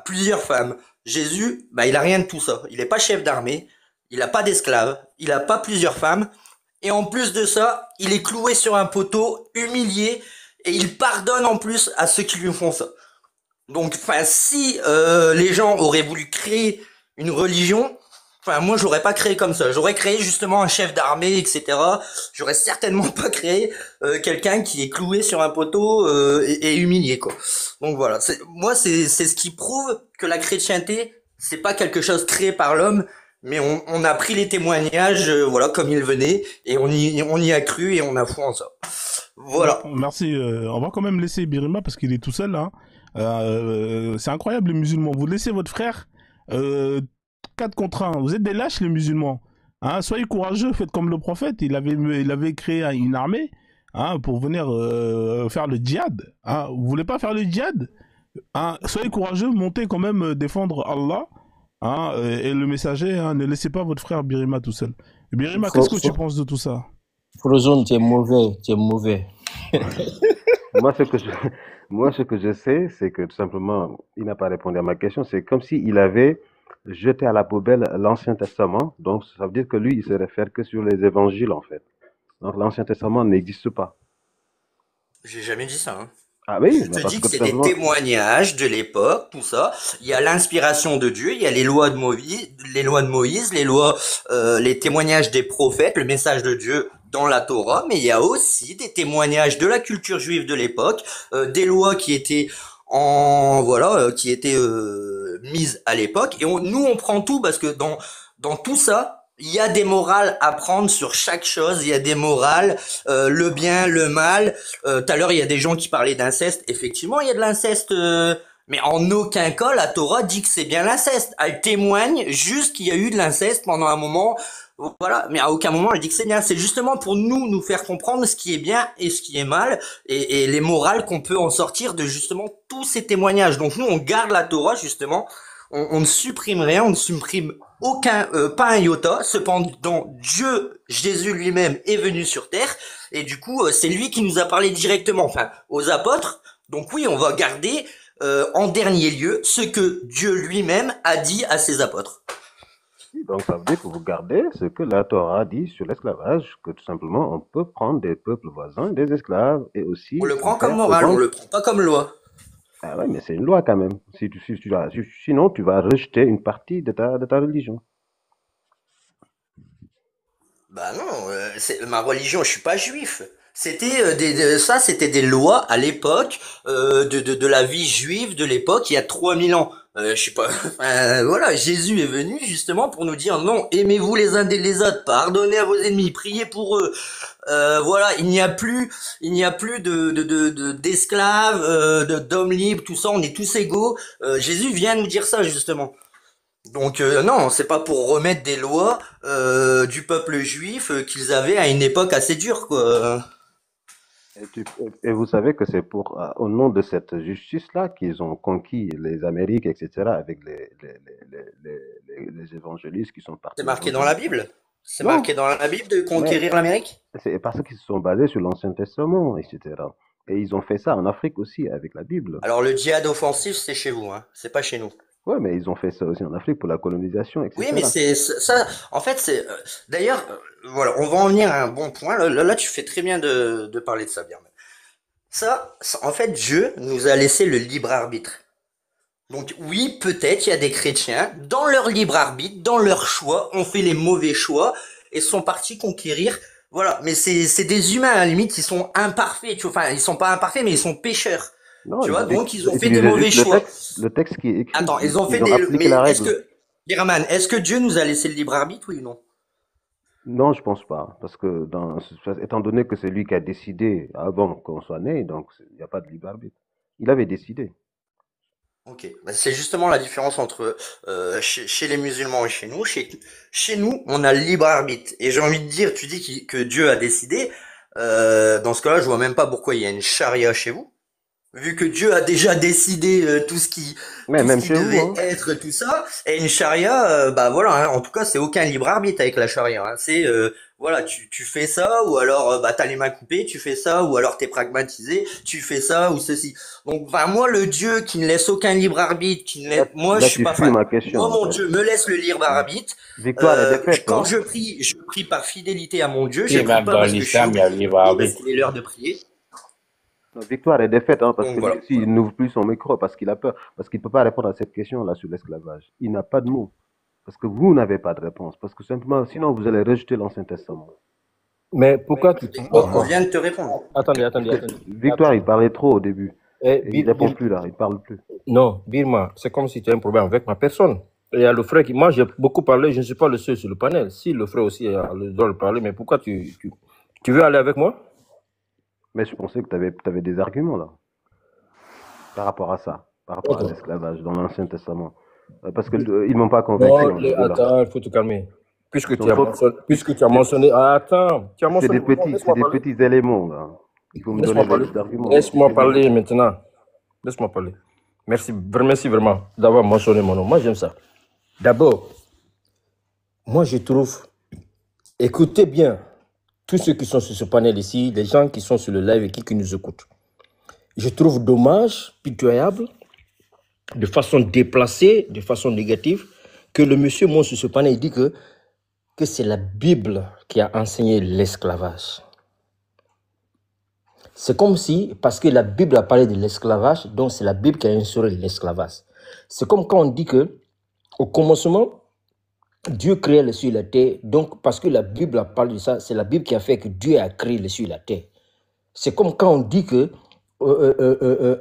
plusieurs femmes. Jésus, bah, il a rien de tout ça. Il est pas chef d'armée, il a pas d'esclaves, il a pas plusieurs femmes, Et en plus de ça, il est cloué sur un poteau, humilié, et il pardonne en plus à ceux qui lui font ça. Donc, enfin, si les gens auraient voulu créer une religion, enfin, moi, j'aurais pas créé comme ça. J'aurais créé justement un chef d'armée, etc. J'aurais certainement pas créé quelqu'un qui est cloué sur un poteau et humilié, quoi. Donc voilà. Moi, c'est ce qui prouve que la chrétienté, c'est pas quelque chose créé par l'homme, mais on a pris les témoignages, voilà, comme ils venaient, et on y a cru et on a foi en ça. Voilà. Merci. On va quand même laisser Birima parce qu'il est tout seul là. C'est incroyable les musulmans. Vous laissez votre frère 4 contre 1. Vous êtes des lâches les musulmans. Hein, soyez courageux, faites comme le prophète. Il avait créé une armée pour venir faire le djihad. Hein. Vous voulez pas faire le djihad? Soyez courageux, montez quand même défendre Allah. Et le messager, ne laissez pas votre frère Birima tout seul. Birima, qu'est-ce que tu penses de tout ça? Frozone, tu es mauvais, tu es mauvais. Moi, ce que je sais, c'est que tout simplement, il n'a pas répondu à ma question. C'est comme s'il avait jeté à la poubelle l'Ancien Testament. Donc, ça veut dire que lui, il se réfère que sur les évangiles, en fait. Donc, l'Ancien Testament n'existe pas. J'ai jamais dit ça, hein. Ah oui, Je te parce dis que que tout c'est des simplement, témoignages de l'époque, tout ça. Il y a l'inspiration de Dieu, il y a les lois de Moïse, les témoignages des prophètes, le message de Dieu dans la Torah, mais il y a aussi des témoignages de la culture juive de l'époque, des lois qui étaient mises à l'époque. Et nous, on prend tout parce que dans tout ça, il y a des morales à prendre sur chaque chose. Il y a des morales, le bien, le mal. Tout à l'heure, il y a des gens qui parlaient d'inceste. Effectivement, il y a de l'inceste, mais en aucun cas, la Torah dit que c'est bien l'inceste. Elle témoigne juste qu'il y a eu de l'inceste pendant un moment. Voilà, mais à aucun moment elle dit que c'est bien. C'est justement pour nous faire comprendre ce qui est bien et ce qui est mal et les morales qu'on peut en sortir de justement tous ces témoignages. Donc nous, on garde la Torah justement. On ne supprime rien, on ne supprime pas un iota. Cependant, Dieu, Jésus lui-même est venu sur terre et du coup, c'est lui qui nous a parlé directement, enfin, aux apôtres. Donc oui, on va garder en dernier lieu ce que Dieu lui-même a dit à ses apôtres. donc ça veut dire que vous gardez ce que la Torah dit sur l'esclavage, que tout simplement, on peut prendre des peuples voisins, des esclaves, et aussi On le prend en comme faire morale, on autant. le prend pas comme loi. Ah ouais, mais c'est une loi quand même. Sinon, tu vas rejeter une partie de ta religion. Bah non, ma religion, je suis pas juif. C'était c'était des lois à l'époque de la vie juive de l'époque il y a 3000 ans. Je sais pas. Voilà, Jésus est venu justement pour nous dire non, aimez-vous les uns les autres, pardonnez à vos ennemis, priez pour eux. Voilà, il n'y a plus d'esclaves, d'hommes libres, tout ça, on est tous égaux. Jésus vient nous dire ça justement. Donc non, c'est pas pour remettre des lois du peuple juif qu'ils avaient à une époque assez dure, quoi. Et vous savez que c'est au nom de cette justice-là qu'ils ont conquis les Amériques, etc., avec les évangélistes qui sont C'est partis marqué dans la évangéliser. Bible. C'est Non, marqué dans la Bible de mais conquérir l'Amérique. c'est parce qu'ils se sont basés sur l'Ancien Testament, etc. Et ils ont fait ça en Afrique aussi avec la Bible. Alors le djihad offensif, c'est chez vous, hein. C'est pas chez nous. Ouais, mais ils ont fait ça aussi en Afrique pour la colonisation, Oui, mais etc. c'est ça. En fait, c'est d'ailleurs, voilà, on va en venir à un bon point. Là, tu fais très bien de parler de ça, bien. En fait, Dieu nous a laissé le libre arbitre. Donc oui, peut-être il y a des chrétiens, dans leur libre arbitre, dans leur choix, ont fait les mauvais choix et sont partis conquérir. Voilà, mais c'est des humains à la limite qui sont imparfaits. Tu vois, enfin, ils sont pas imparfaits, mais ils sont pécheurs. Non, Tu vois, donc ils ont fait des utilisaient mauvais juste choix. le texte qui est écrit. Attends, ils ont fait Ils ont appliqué Mais la est-ce règle. que, Biraman, est-ce que Dieu nous a laissé le libre arbitre, oui ou non? Non, je pense pas. Parce que étant donné que c'est lui qui a décidé avant qu'on soit né, donc il n'y a pas de libre arbitre. Il avait décidé. Ok, bah, c'est justement la différence entre chez les musulmans et chez nous. Chez nous, on a le libre arbitre. Et j'ai envie de dire, tu dis que Dieu a décidé. Dans ce cas-là, je vois même pas pourquoi il y a une charia chez vous. Vu que Dieu a déjà décidé tout ce qui Même chez vous, devait hein. être, tout ça, et une charia, bah voilà, hein, en tout cas, c'est aucun libre arbitre avec la charia. Hein. C'est voilà, tu fais ça, ou alors t'as les mains coupées, tu fais ça, ou alors t'es pragmatisé, tu fais ça, ou ceci. Donc, moi, le Dieu qui ne laisse aucun libre arbitre, moi, je Là, suis tu pas fuis fan. ma question, Moi, en mon fait. Dieu me laisse le libre arbitre. Victoire et défaite, Quand hein. je prie par fidélité à mon Dieu, je Et prie même pas dans parce que je suis l'islam, il y a le obligé, libre parce arbitre. qu'il est l'heure de prier. Non, victoire et défaite, hein, parce Donc que lui voilà. aussi, il n'ouvre plus son micro parce qu'il a peur, parce qu'il ne peut pas répondre à cette question-là sur l'esclavage. Il n'a pas de mots. Parce que vous n'avez pas de réponse. Parce que simplement, sinon, vous allez rejeter l'Ancien Testament. Mais pourquoi tu... On vient de te répondre. Attendez. Victoire, il parlait trop au début. Eh, Et il répond plus là, il parle plus. Non, Birma, c'est comme si tu as un problème avec ma personne. Il y a le frère qui... Moi, j'ai beaucoup parlé, je ne suis pas le seul sur le panel. Si le frère aussi a le droit de parler, mais pourquoi tu veux aller avec moi? Mais je pensais que tu avais des arguments là. Par rapport à ça. Par rapport à l'esclavage dans l'Ancien Testament. Parce qu'ils ne m'ont pas convaincu. Non, attends, il faut te calmer. Puisque tu as mentionné... Attends, tu as C'est mentionné... des petits éléments là. Il faut me donner des arguments. Laisse-moi parler maintenant. Laisse-moi parler. Merci vraiment d'avoir mentionné mon nom. Moi, j'aime ça. D'abord, moi, je trouve... Écoutez bien, tous ceux qui sont sur ce panel ici, les gens qui sont sur le live et qui nous écoutent. Je trouve dommage, pitoyable, de façon déplacée, de façon négative, que le monsieur monte sur ce panel et dit que c'est la Bible qui a enseigné l'esclavage. C'est comme si, parce que la Bible a parlé de l'esclavage, donc c'est la Bible qui a instauré l'esclavage. C'est comme quand on dit que, au commencement, Dieu créait les cieux et la terre, donc parce que la Bible a parlé de ça, c'est la Bible qui a fait que Dieu a créé les cieux et la terre. C'est comme quand on dit que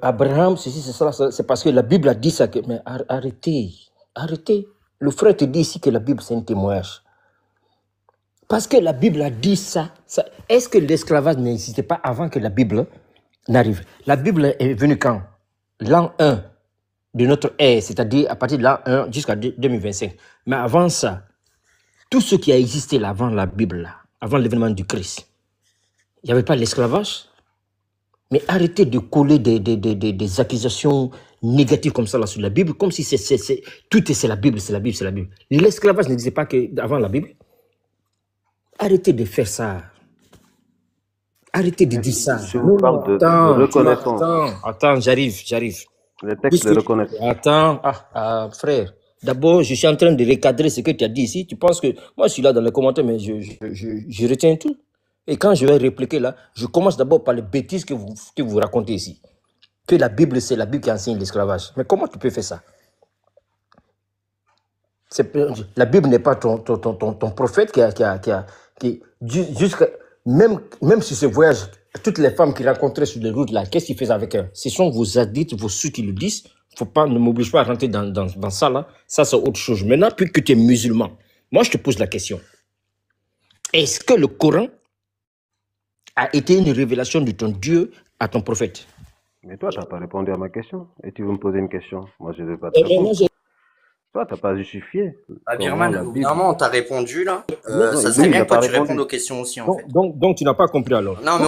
Abraham, ceci, c'est ça, c'est parce que la Bible a dit ça. Mais arrêtez. Le frère te dit ici que la Bible, c'est un témoignage. Parce que la Bible a dit ça. Est-ce que l'esclavage n'existait pas avant que la Bible n'arrive? La Bible est venue quand? L'an 1 de notre ère, c'est-à-dire à partir de l'an 1 jusqu'à 2025. Mais avant ça, tout ce qui a existé là, avant la Bible, là, avant l'événement du Christ, il n'y avait pas l'esclavage? Mais arrêtez de coller des accusations négatives comme ça là sur la Bible, comme si c'est la Bible, c'est la Bible, c'est la Bible. L'esclavage n'existait pas avant la Bible. Arrêtez de faire ça. Arrêtez de dire ça. Je vous parle de reconnaissance. Attends, j'arrive. Le texte de reconnaissance. Attends, frère. D'abord, je suis en train de recadrer ce que tu as dit ici. Tu penses que moi, je suis là dans les commentaires, mais je retiens tout. Et quand je vais répliquer là, je commence d'abord par les bêtises que vous racontez ici. Que la Bible, c'est la Bible qui enseigne l'esclavage. Mais comment tu peux faire ça? La Bible n'est pas ton prophète même sur ce voyage, toutes les femmes qu'il rencontrait sur les routes là, qu'est-ce qu'il faisait avec elles? Ce sont vos adeptes, vos ceux qui le disent. Ne m'oblige pas à rentrer dans ça là. Ça, c'est autre chose. Maintenant, puisque tu es musulman, moi, je te pose la question. Est-ce que le Coran a été une révélation de ton Dieu à ton prophète? Mais toi, tu n'as pas répondu à ma question. Et tu veux me poser une question? Moi, je ne vais pas te répondre. Toi, tu n'as pas justifié. Birman, évidemment, on t'a répondu là. Ça serait bien que toi tu répondes aux questions aussi en fait. Donc tu n'as pas compris alors. Non, mais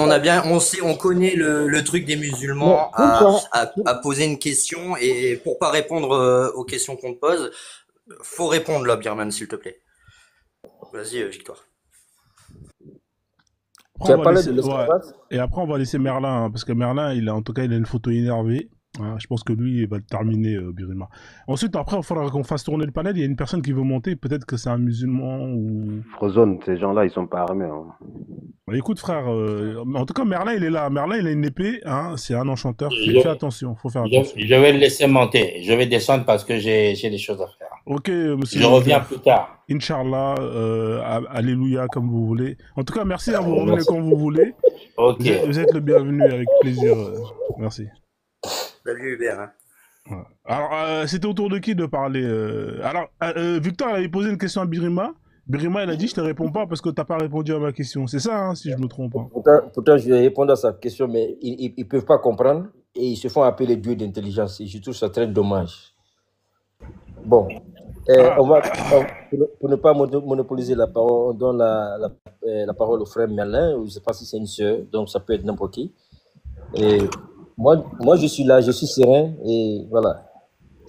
on connaît le truc des musulmans à poser une question, et pour pas répondre aux questions qu'on te pose, faut répondre là, Birman, s'il te plaît. Vas-y, Victoire. Tu as parlé de l'esclavage. Et après, on va laisser Merlin, parce que Merlin, il a une photo énervée. Je pense que lui, il va le terminer, Birima. Ensuite, après, il faudra qu'on fasse tourner le panel. Il y a une personne qui veut monter. Peut-être que c'est un musulman ou... Frozone, ces gens-là, ils sont pas armés. Hein. Bah, écoute, frère, en tout cas, Merlin, il est là. Merlin, il a une épée. C'est un enchanteur. Fais attention. Faut faire attention. Je vais le laisser monter. Je vais descendre parce que j'ai des choses à faire. Ok, monsieur. Je reviens plus tard. Inch'Allah, alléluia, comme vous voulez. En tout cas, merci à vous. Revenez quand vous voulez. Ok. Vous êtes le bienvenu, avec plaisir. Merci. Salut Hubert. Ouais. Alors, c'était au tour de qui de parler Victor avait posé une question à Birima. Birima, il a dit, je te réponds pas parce que t'as pas répondu à ma question. C'est ça, si je me trompe pas. Pourtant, je vais répondre à sa question, mais ils peuvent pas comprendre et ils se font appeler dieux d'intelligence. Et je trouve ça très dommage. Bon, on va, pour ne pas monopoliser la parole, on donne la parole au frère Merlin. Je sais pas si c'est une sœur, donc ça peut être n'importe qui. Et moi, je suis là, je suis serein et voilà.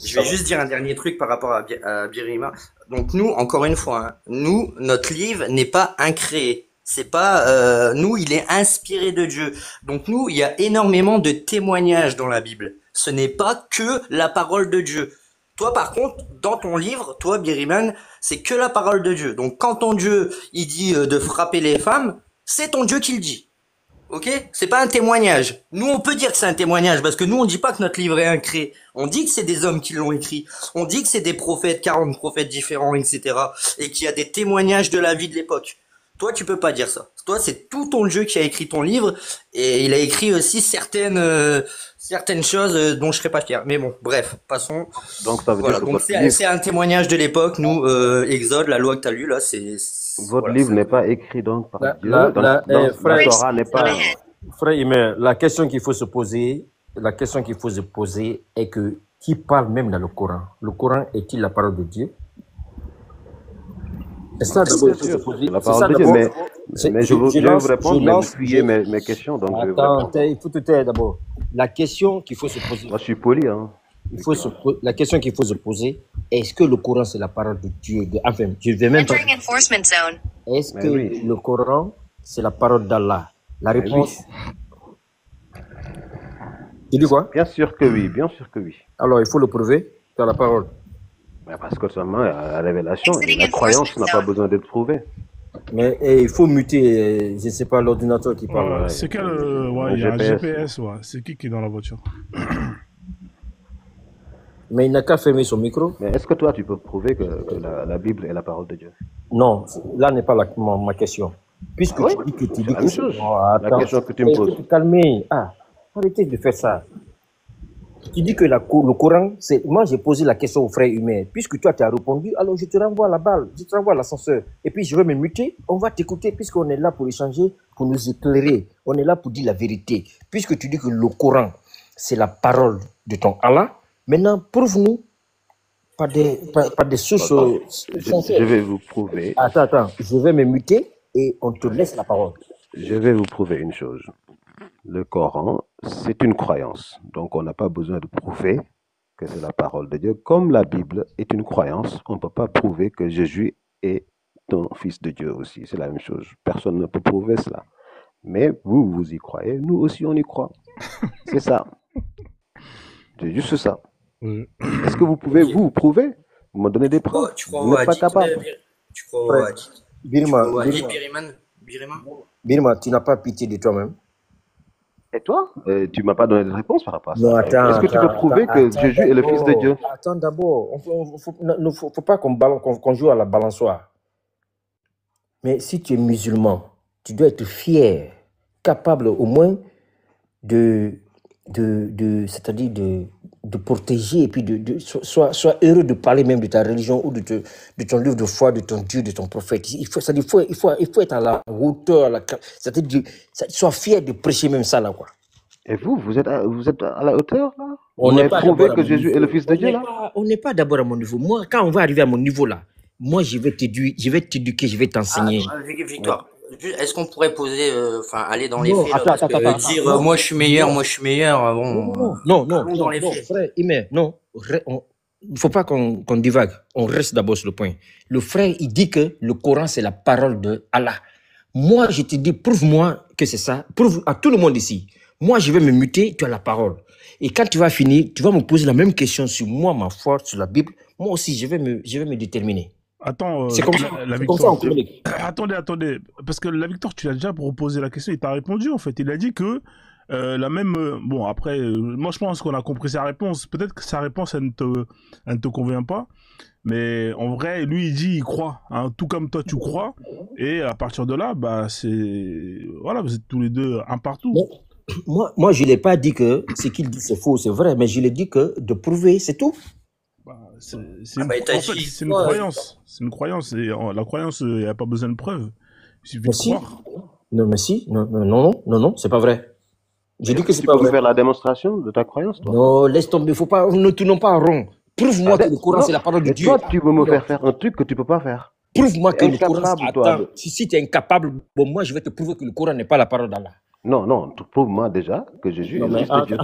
Je vais juste dire un dernier truc par rapport à Birima. Donc nous, encore une fois, notre livre n'est pas incréé. C'est pas nous, il est inspiré de Dieu. Donc nous, il y a énormément de témoignages dans la Bible. Ce n'est pas que la parole de Dieu. Toi, par contre, dans ton livre, toi, Biriman, c'est que la parole de Dieu. Donc quand ton Dieu, il dit de frapper les femmes, c'est ton Dieu qui le dit. Ok? C'est pas un témoignage. Nous, on peut dire que c'est un témoignage parce que nous, on dit pas que notre livre est incré. On dit que c'est des hommes qui l'ont écrit. On dit que c'est des prophètes, 40 prophètes différents, etc. Et qu'il y a des témoignages de la vie de l'époque. Toi, tu peux pas dire ça. Toi, c'est tout ton Dieu qui a écrit ton livre et il a écrit aussi certaines choses dont je serais pas fier. Mais bon, bref, passons. Donc ça veut Voilà. dire que Donc c'est un témoignage de l'époque. Nous, Exode, la loi que t'as lue là, votre voilà, livre c'est- n'est pas écrit donc par Dieu. La frère, Torah n'est pas. frère Imer, la question qu'il faut se poser est que qui parle même dans le Coran? Le Coran est-il la parole de Dieu? C'est ça d'abord, il faut se poser. C'est la C'est ça parole de Dieu, d'abord. mais je vais vous répondre, mais vous fuyez mes questions, donc je vais vous Attends, répondre. il faut te taire d'abord. La question qu'il faut se poser. Moi, je suis poli, hein. La question qu'il faut se poser, est-ce que le Coran c'est la parole de Dieu? Enfin, je vais même pas. Entering enforcement zone. Est-ce Mais que oui. le Coran c'est la parole d'Allah? La Mais réponse. Tu dis quoi? Bien sûr que oui, bien sûr que oui. Alors il faut le prouver. Tu as la parole. Mais parce que seulement la révélation et Exiting la croyance enforcement n'a pas zone. besoin d'être prouvée. Mais il faut muter, je ne sais pas, l'ordinateur qui parle. Ouais, c'est quel ouais, Le il y a un GPS. GPS, ouais. C'est qui est dans la voiture? Mais il n'a qu'à fermer son micro. Mais est-ce que toi, tu peux prouver que la Bible est la parole de Dieu? Non, là n'est pas ma question. Puisque Ah ouais? tu C'est dis la que même c'est... chose. Oh, La attends, question que tu me il faut poses. te calmer. Ah, arrêtez de faire ça. Tu dis que le Coran, c'est... Moi, j'ai posé la question au frère humain. Puisque toi, tu as répondu, alors je te renvoie la balle, je te renvoie l'ascenseur. Et puis, je vais me muter. On va t'écouter puisqu'on est là pour échanger, pour nous éclairer. On est là pour dire la vérité. Puisque tu dis que le Coran, c'est la parole de ton Allah, maintenant, prouve-nous par des sources Je vais vous prouver. Attends, je vais me muter et on te laisse la parole. Je vais vous prouver une chose. Le Coran, c'est une croyance. Donc, on n'a pas besoin de prouver que c'est la parole de Dieu. Comme la Bible est une croyance, on ne peut pas prouver que Jésus est un fils de Dieu aussi. C'est la même chose. Personne ne peut prouver cela. Mais vous, vous y croyez. Nous aussi, on y croit. C'est ça. C'est juste ça. Est-ce que vous pouvez vous prouver? Vous me donnez des preuves? Tu crois Vous au n'êtes pas hadith, capable. Tu crois au hadith? Birma, Birma, tu n'as pas pitié de toi-même. Et toi? Tu m'as pas donné de réponse par rapport à ça. Non, attends. Est-ce que tu peux prouver que Jésus est le fils de Dieu? Attends d'abord. Il ne faut pas qu'on joue à la balançoire. Mais si tu es musulman, tu dois être fier, capable au moins c'est-à-dire de protéger et puis sois heureux de parler même de ta religion ou de ton livre de foi, de ton Dieu, de ton prophète. Il faut être à la hauteur, c'est-à-dire sois fier de prêcher même ça là quoi. Et vous êtes à la hauteur là? On Vous n'est avez pas prouvé d'abord à que mon Jésus niveau. est le fils de Dieu là? On n'est pas d'abord à mon niveau. Moi, quand on va arriver à mon niveau là, moi je vais t'éduquer, je vais t'enseigner. Victoire, est-ce qu'on pourrait poser, aller dans les Non, faits là, attends, parce que attends, dire non. moi je suis meilleur, bon. Non, allons dans les faits. frère, non. Il ne faut pas qu'on divague. On reste d'abord sur le point. Le frère, il dit que le Coran, c'est la parole de Allah. Moi, je te dis, prouve-moi que c'est ça. Prouve à tout le monde ici. Moi, je vais me muter, tu as la parole. Et quand tu vas finir, tu vas me poser la même question sur moi, ma foi, sur la Bible. Moi aussi, je vais me déterminer. Attends, C'est comme ça, la c'est comme ça victoire. on communique. Attendez, parce que la victoire, tu l'as déjà proposé la question, il t'a répondu en fait. Il a dit que la même. Bon, après, moi je pense qu'on a compris sa réponse. Peut-être que sa réponse, elle ne te convient pas. Mais en vrai, lui, il dit, il croit. Hein, tout comme toi, tu crois. Et à partir de là, bah, c'est. Voilà, vous êtes tous les deux un partout. Moi, je ne l'ai pas dit que ce qu'il dit, c'est faux, c'est vrai. Mais je l'ai dit que de prouver, c'est tout. Bah, c'est une croyance. C'est une croyance. Et la croyance, il n'y a pas besoin de preuves. Il suffit de croire. Non, mais si. Non, c'est pas vrai. J'ai dit que c'est pas Tu peux vrai. faire la démonstration de ta croyance, toi? Non, laisse tomber. Faut pas, ne tournons pas en rond. Prouve-moi que le Coran, c'est la parole de Et Dieu. toi, tu veux me faire un truc que tu peux pas faire. Prouve-moi que le Coran, Incapable, toi. attends, si tu es incapable, bon, moi, je vais te prouver que le Coran n'est pas la parole d'Allah. Non, prouve-moi déjà que Jésus est le fils de Dieu.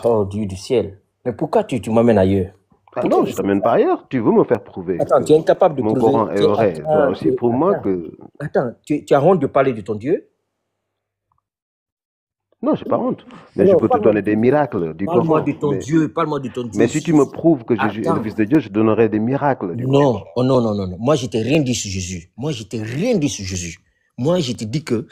Oh, Dieu du ciel. Mais pourquoi tu m'amènes ailleurs? Ah Ok, non, mais je t'amène pas ailleurs. Tu veux me faire prouver attends, que tu es incapable de mon prouver. Coran est vrai. Toi aussi, prouve-moi que... Tu as honte de parler de ton Dieu? Non, j'ai pas honte. Mais je Non, peux te donner des miracles du parle-moi Coran. de ton Dieu, parle-moi de ton Dieu. Mais si tu me prouves que Jésus est le Attends. Fils de Dieu, je donnerai des miracles du Coran. Non, oh non, non, non, non. Moi, je t'ai rien dit sur Jésus. Moi, je t'ai rien dit sur Jésus. Moi, je te dis que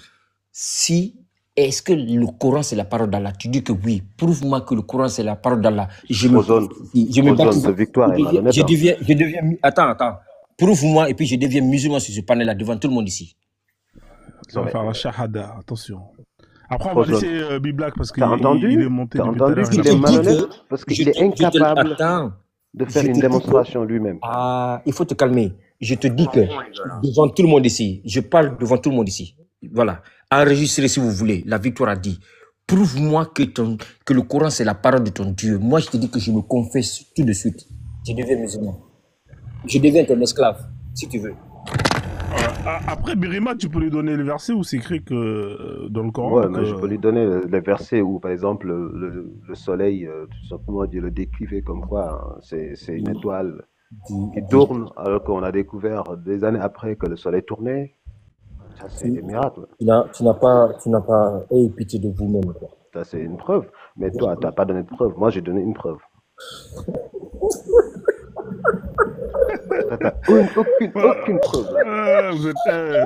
si, est-ce que le Coran, c'est la parole d'Allah? Tu dis que oui. Prouve-moi que le Coran, c'est la parole d'Allah. Je me Ozone baptise. de victoire est malhonnête. Attends. Prouve-moi et puis je deviens musulman sur ce panel-là devant tout le monde ici. Ça va faire la shahada, attention. Après, on va Ozone. laisser Black parce qu'il T'as entendu? il est monté T'as depuis tout à entendu l'heure. qu'il est malhonnête parce qu'il est incapable Attends. de faire Je une te dis démonstration lui-même. Ah, il faut te calmer. Je te dis que devant tout le monde ici, je parle devant tout le monde ici. Voilà. Enregistrez si vous voulez. La victoire a dit. Prouve-moi que le Coran, c'est la parole de ton Dieu. Moi, je te dis que je me confesse tout de suite. Je deviens musulman. Je deviens ton esclave, si tu veux. Après, Birima, tu peux lui donner le verset où c'est écrit que dans le Coran. Ouais, mais je peux lui donner les versets où, par exemple, le soleil, tout simplement, Dieu le décrivait comme quoi c'est une étoile qui tourne, alors qu'on a découvert des années après que le soleil tournait. Ça, c'est des miracles. Tu n'as pas, ayez pitié de vous-même, quoi. Ça, c'est une preuve. Mais toi, tu n'as pas donné de preuve. Moi, j'ai donné une preuve. Aucune preuve.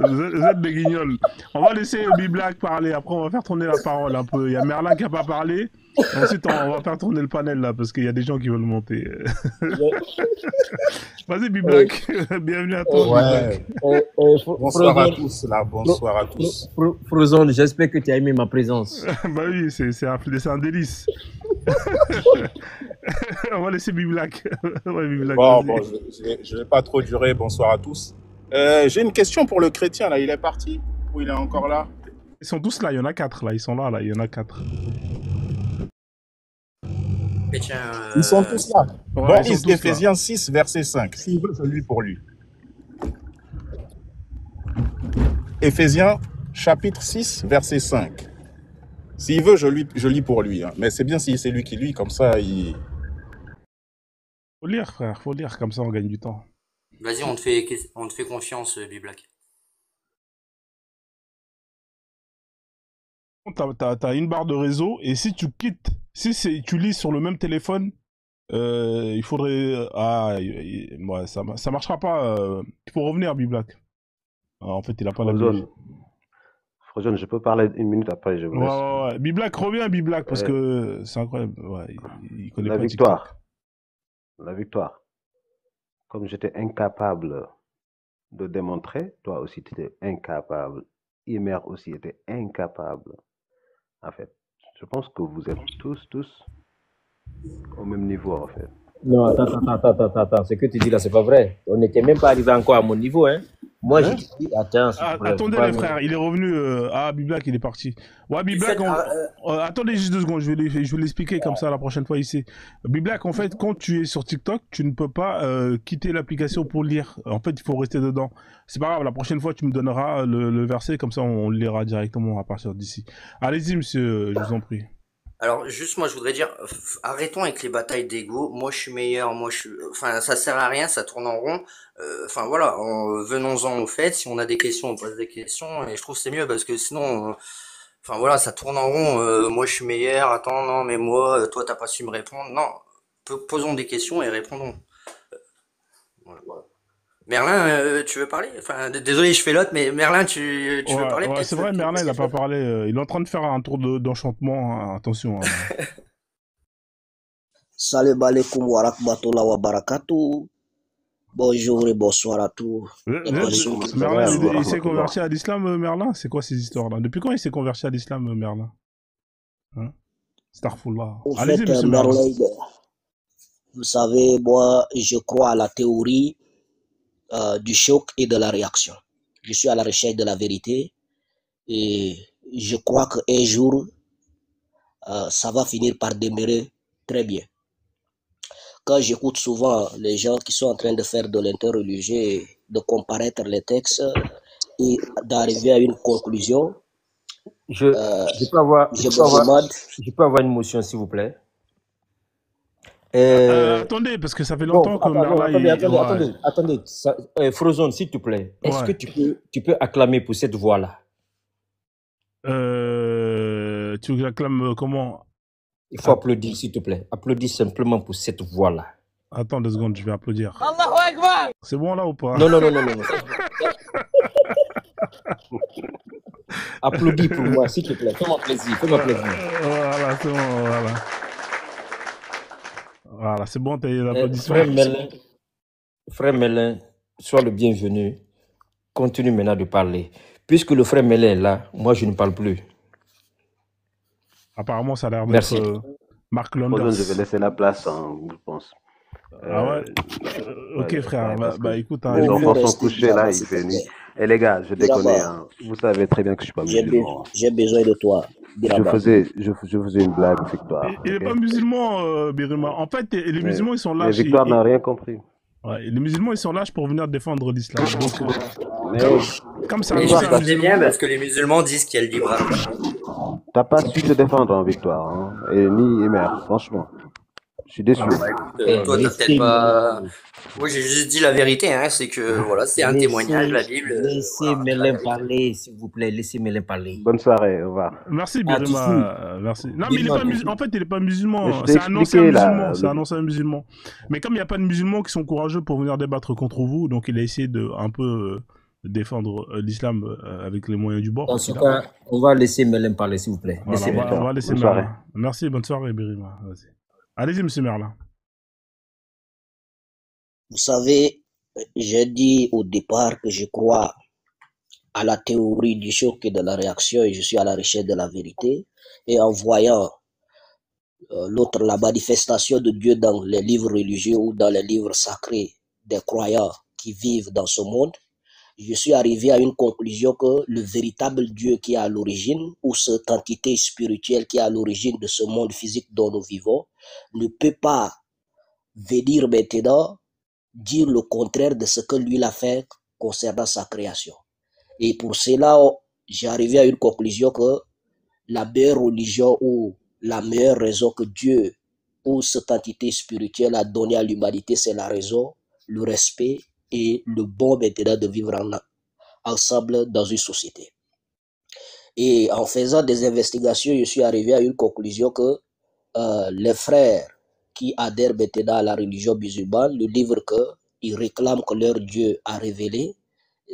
Vous êtes des guignols. On va laisser Black parler. Après, on va faire tourner la parole un peu. Il y a Merlin qui n'a pas parlé. Ensuite, on va faire tourner le panel là parce qu'il y a des gens qui veulent monter. Vas-y, Black. Bienvenue à toi. Ouais. Bonsoir à tous là. Bonsoir à tous. Frozone, j'espère que tu as aimé ma présence. Bah oui, c'est un délice. On va laisser Black. Ouais, Bon, je vais pas trop durer. Bonsoir à tous. J'ai une question pour le chrétien là. Il est parti ou il est encore là? Ils sont tous là. Il y en a 4 là. Ils sont là. Il y en a 4. Ils sont tous là. Ouais, Bon, ils sont tous Éphésiens 6, verset 5. S'il veut, je lis pour lui. Éphésiens, chapitre 6, verset 5. S'il veut, je lis pour lui. Hein. Mais c'est bien si c'est lui qui lit, comme ça, il... Faut lire, frère. Faut lire. Comme ça, on gagne du temps. Vas-y, on te fait confiance, Biblack. T'as une barre de réseau et si tu quittes, tu lis sur le même téléphone, il faudrait... ouais, ça marchera pas. Il faut revenir, Black. En fait, il a pas la Frozone, je peux parler une minute après, je vous laisse. Ouais. Black, reviens, Black, parce que c'est incroyable. Ouais, il connaît la pas victoire. TikTok. La victoire. Comme j'étais incapable de démontrer, toi aussi tu étais incapable. Imer aussi était incapable. En fait, je pense que vous êtes tous au même niveau, en fait. Non, attends. Ce que tu dis là, c'est pas vrai. On n'était même pas arrivé encore à mon niveau, hein. Moi, j'ai dit, attends. Attendez, les frères, il est revenu. Black, il est parti. Ouais, Black, attendez juste 2 secondes, je vais l'expliquer comme ça la prochaine fois ici. Black, en fait, quand tu es sur TikTok, tu ne peux pas quitter l'application pour lire. En fait, il faut rester dedans. C'est pas grave, la prochaine fois, tu me donneras le verset, comme ça, on le lira directement à partir d'ici. Allez-y, monsieur, je vous en prie. Alors, juste, moi, je voudrais dire, arrêtons avec les batailles d'ego. Moi, je suis meilleur. Enfin, ça sert à rien, ça tourne en rond. Enfin, voilà, venons-en au fait. Si on a des questions, on pose des questions. Et je trouve que c'est mieux parce que sinon, enfin, voilà, ça tourne en rond. Moi, je suis meilleur. Attends, non, mais moi, toi, t'as pas su me répondre. Non, posons des questions et répondons. Voilà. Merlin, tu veux parler? Enfin, désolé, je fais l'autre, mais Merlin, tu veux parler? Ouais, c'est vrai, Merlin, il a pas parlé. Il est en train de faire un tour d'enchantement. Hein, attention. Hein. Salam alaikum wa rahmatullahi wa barakatuh. Bonjour et bonsoir à tous. Merlin, il s'est converti à l'islam, Merlin? C'est quoi ces histoires-là? Depuis quand il s'est converti à l'islam, Merlin? Hein? Starfullah. En fait, Merlin, vous savez, moi, je crois à la théorie du choc et de la réaction. Je suis à la recherche de la vérité et je crois qu'un jour, ça va finir par demeurer très bien. Quand j'écoute souvent les gens qui sont en train de faire de l'interreligieux, de comparaître les textes et d'arriver à une conclusion, je peux avoir une motion, s'il vous plaît. Attendez, parce que ça fait Bon, longtemps que Merla attendez. Frozone, s'il te plaît, est-ce que tu peux acclamer pour cette voix-là? Tu acclames comment? Il faut applaudir, s'il te plaît. Applaudis simplement pour cette voix-là. Attends 2 secondes, je vais applaudir. C'est bon là ou pas? Non. Applaudis pour moi, s'il te plaît. Fais-moi plaisir. Voilà, c'est bon, voilà. Voilà, c'est bon, t'as eu l'applaudissement. Frère Melin, sois le bienvenu. Continue maintenant de parler. Puisque le frère Melin est là, moi je ne parle plus. Apparemment, ça a l'air d'être Mark Landers. Je vais laisser la place, je pense. Ah ouais. Ok, frère. Bah écoute, les enfants sont couchés là, il fait nuit. Et les gars, je déconne. Hein. Vous savez très bien que je suis pas musulman. J'ai besoin de toi. Je faisais une blague, Victoire. Il n'est pas musulman, Birima. En fait, les musulmans, ils sont là. Mais Victoire n'a rien compris. Ouais, les musulmans, ils sont là pour venir défendre l'islam. Comme ça, c'est bien parce que les musulmans disent qu'il y a le libre arbitre. T'as pas su te défendre en Victoire, hein, et ni Emer, franchement. Je suis déçu. Toi, t'as peut-être pas. Oui, j'ai juste dit la vérité, hein, c'est que voilà, c'est un témoignage, la Bible. Laissez Melin parler, s'il vous plaît, laissez Melin parler. Bonne soirée, au revoir. Merci, Birima. Merci. Non, mais il est pas musulman. En fait, il n'est pas musulman. C'est un ancien musulman. C'est un ancien musulman. Mais comme il n'y a pas de musulmans qui sont courageux pour venir débattre contre vous, donc il a essayé de un peu défendre l'islam avec les moyens du bord. En tout cas, on va laisser Melin parler, s'il vous plaît. Voilà, on va laisser Merla. Merci, bonne soirée, Birima. Allez-y, monsieur Merla. Vous savez, j'ai dit au départ que je crois à la théorie du choc et de la réaction et je suis à la recherche de la vérité. Et en voyant la manifestation de Dieu dans les livres religieux ou dans les livres sacrés des croyants qui vivent dans ce monde, je suis arrivé à une conclusion que le véritable Dieu qui est à l'origine, ou cette entité spirituelle qui est à l'origine de ce monde physique dont nous vivons, ne peut pas venir maintenant dire le contraire de ce que lui a fait concernant sa création. Et pour cela, j'ai arrivé à une conclusion que la meilleure religion ou la meilleure raison que Dieu ou cette entité spirituelle a donnée à l'humanité, c'est la raison, le respect et le bon maintenant de vivre ensemble dans une société. Et en faisant des investigations, je suis arrivé à une conclusion que les frères qui adhèrent maintenant à la religion musulmane, le livre qu'ils réclament que leur Dieu a révélé,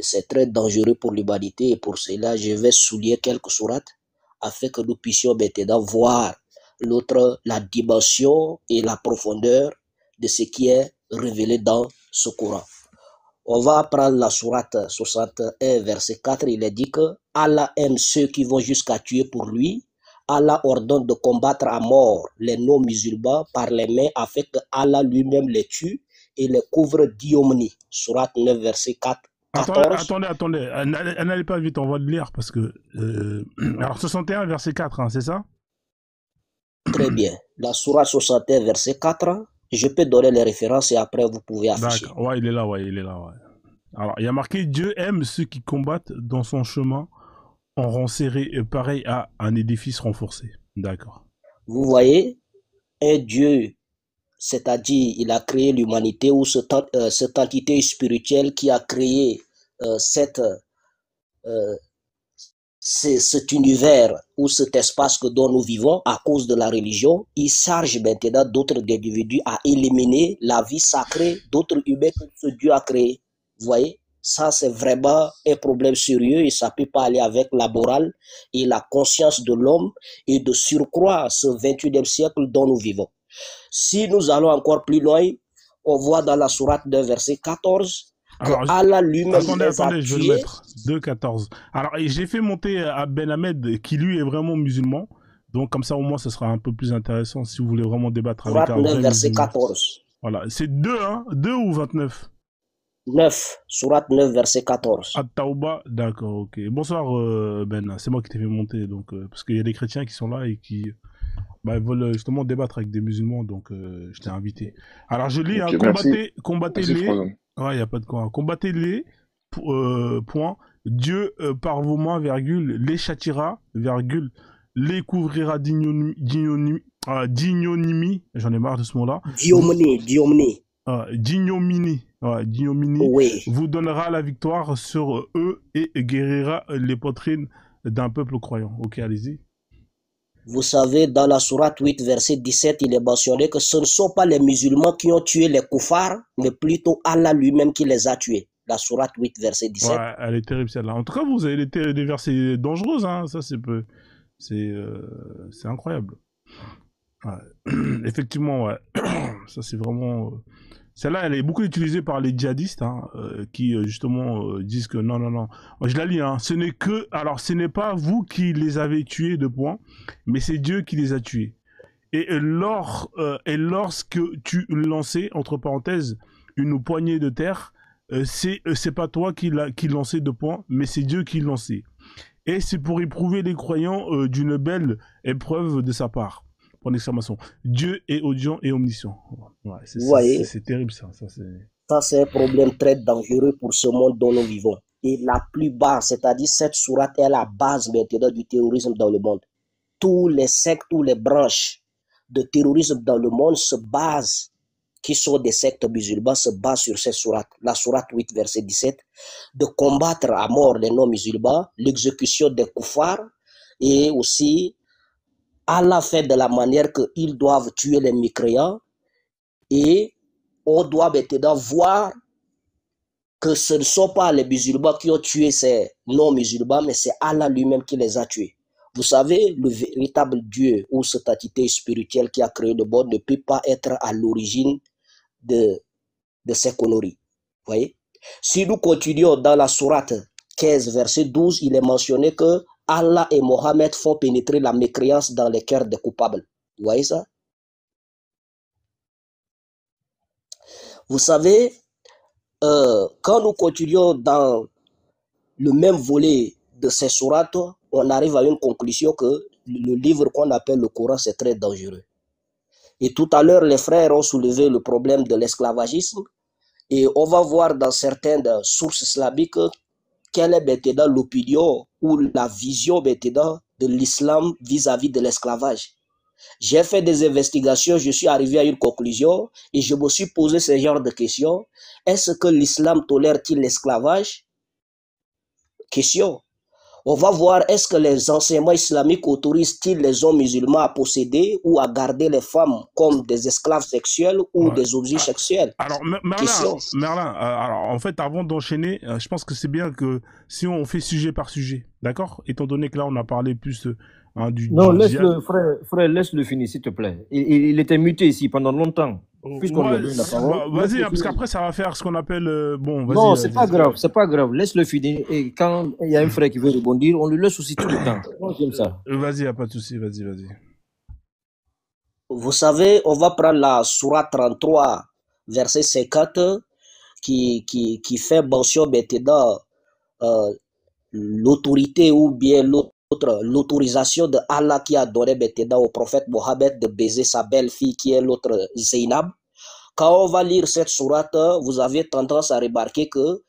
c'est très dangereux pour l'humanité et pour cela, je vais souligner quelques sourates afin que nous puissions maintenant voir la dimension et la profondeur de ce qui est révélé dans ce Coran. On va prendre la sourate 61, verset 4, il est dit que Allah aime ceux qui vont jusqu'à tuer pour lui. Allah ordonne de combattre à mort les non-musulmans par les mains afin que Allah lui-même les tue et les couvre d'ignominie. Sourate 9, verset 4. 14. Attendez, n'allez pas vite, on va le lire parce que... alors 61, verset 4, hein, c'est ça? Très bien. La sourate 61, verset 4, je peux donner les références et après vous pouvez afficher. D'accord, ouais, il est là. Alors, il y a marqué « Dieu aime ceux qui combattent dans son chemin en rang serré, pareil à un édifice renforcé. » D'accord. Vous voyez, un Dieu, c'est-à-dire il a créé l'humanité ou cette entité spirituelle qui a créé cet univers ou cet espace dont nous vivons à cause de la religion, il charge maintenant d'autres individus à éliminer la vie sacrée d'autres humains que ce Dieu a créé. Vous voyez, ça c'est vraiment un problème sérieux et ça ne peut pas aller avec la morale et la conscience de l'homme et de surcroît ce 21e siècle dont nous vivons. Si nous allons encore plus loin, on voit dans la sourate 2 verset 14 que Allah lui-même attendez, je vais le mettre. 2.14. Alors, j'ai fait monter à Ben Ahmed, qui lui est vraiment musulman. Donc, comme ça, au moins, ce sera un peu plus intéressant si vous voulez vraiment débattre avec un vrai verset musulman. 14. Voilà, c'est 2, hein? 2 ou 29? 9, sourate 9, verset 14. At-Tawba, d'accord, ok. Bonsoir, Ben. C'est moi qui t'ai fait monter, donc, parce qu'il y a des chrétiens qui sont là et qui veulent justement débattre avec des musulmans, donc je t'ai invité. Alors, je lis, okay, combattez-les. Ouais, il n'y a pas de quoi. Combattez-les, point. Dieu, par vos mains, virgule, les châtira, virgule, les couvrira d'ignominie, Dignonimi, j'en ai marre de ce mot-là. Diomni. Dignomini Oui. vous donnera la victoire sur eux et guérira les poitrines d'un peuple croyant. Ok, allez-y. Vous savez, dans la sourate 8, verset 17, il est mentionné que ce ne sont pas les musulmans qui ont tué les koufars, mais plutôt Allah lui-même qui les a tués. La sourate 8, verset 17. Ouais, elle est terrible celle-là. En tout cas, vous avez des versets dangereux, hein. Ça, c'est incroyable. Ouais. Effectivement, ouais. Ça, c'est vraiment... Celle-là, elle est beaucoup utilisée par les djihadistes, hein, qui justement disent que non. Je la lis, hein. Ce n'est pas vous qui les avez tués, de point, mais c'est Dieu qui les a tués. Et lorsque tu lançais, entre parenthèses, une poignée de terre, c'est pas toi qui lançais, de point, mais c'est Dieu qui lançait. Et c'est pour éprouver les croyants d'une belle épreuve de sa part. Point d'exclamation. Dieu est audient et omniscient. Ouais, c'est terrible ça. Ça, c'est un problème très dangereux pour ce monde dont nous vivons. Et la plus basse, c'est-à-dire cette sourate est la base maintenant du terrorisme dans le monde. Tous les sectes, toutes les branches de terrorisme dans le monde se basent, qui sont des sectes musulmans, se basent sur cette sourate. La sourate 8, verset 17, de combattre à mort les non-musulmans, l'exécution des koufars, et aussi Allah fait de la manière qu'ils doivent tuer les mécréants, et on doit maintenant voir que ce ne sont pas les musulmans qui ont tué ces non-musulmans, mais c'est Allah lui-même qui les a tués. Vous savez, le véritable Dieu ou cette entité spirituelle qui a créé le monde ne peut pas être à l'origine de ces conneries. Voyez? Si nous continuons dans la sourate 15, verset 12, il est mentionné que Allah et Mohammed font pénétrer la mécréance dans les cœurs des coupables. Vous voyez ça? Vous savez, quand nous continuons dans le même volet de ces sourates, on arrive à une conclusion que le livre qu'on appelle le Coran, c'est très dangereux. Et tout à l'heure, les frères ont soulevé le problème de l'esclavagisme. Et on va voir dans certaines sources islamiques quelle est maintenant l'opinion ou la vision maintenant de l'islam vis-à-vis de l'esclavage. J'ai fait des investigations, je suis arrivé à une conclusion et je me suis posé ce genre de questions. Est-ce que l'islam tolère-t-il l'esclavage? Question. On va voir, est-ce que les enseignements islamiques autorisent-ils les hommes musulmans à posséder ou à garder les femmes comme des esclaves sexuels ou des objets sexuels? Alors, Merlin, alors, en fait, avant d'enchaîner, je pense que c'est bien que si on fait sujet par sujet, d'accord? Étant donné que là, on a parlé plus non, laisse-le, frère, laisse-le finir, s'il te plaît. Il était muté ici pendant longtemps. Puisqu'on lui a donné la parole. Vas-y, parce qu'après, ça va faire ce qu'on appelle... bon, vas-y. Non, c'est pas grave, laisse-le finir. Et quand il y a un frère qui veut rebondir, on lui laisse aussi tout le temps. Moi, j'aime ça. Vas-y, y a pas de souci, vas-y. Vous savez, on va prendre la sourate 33, verset 50, qui fait mention maintenant l'autorité ou bien l'autorisation de Allah qui a donné maintenant au prophète Mohammed de baiser sa belle-fille qui est l'autre Zainab. Quand on va lire cette sourate, vous avez tendance à remarquer que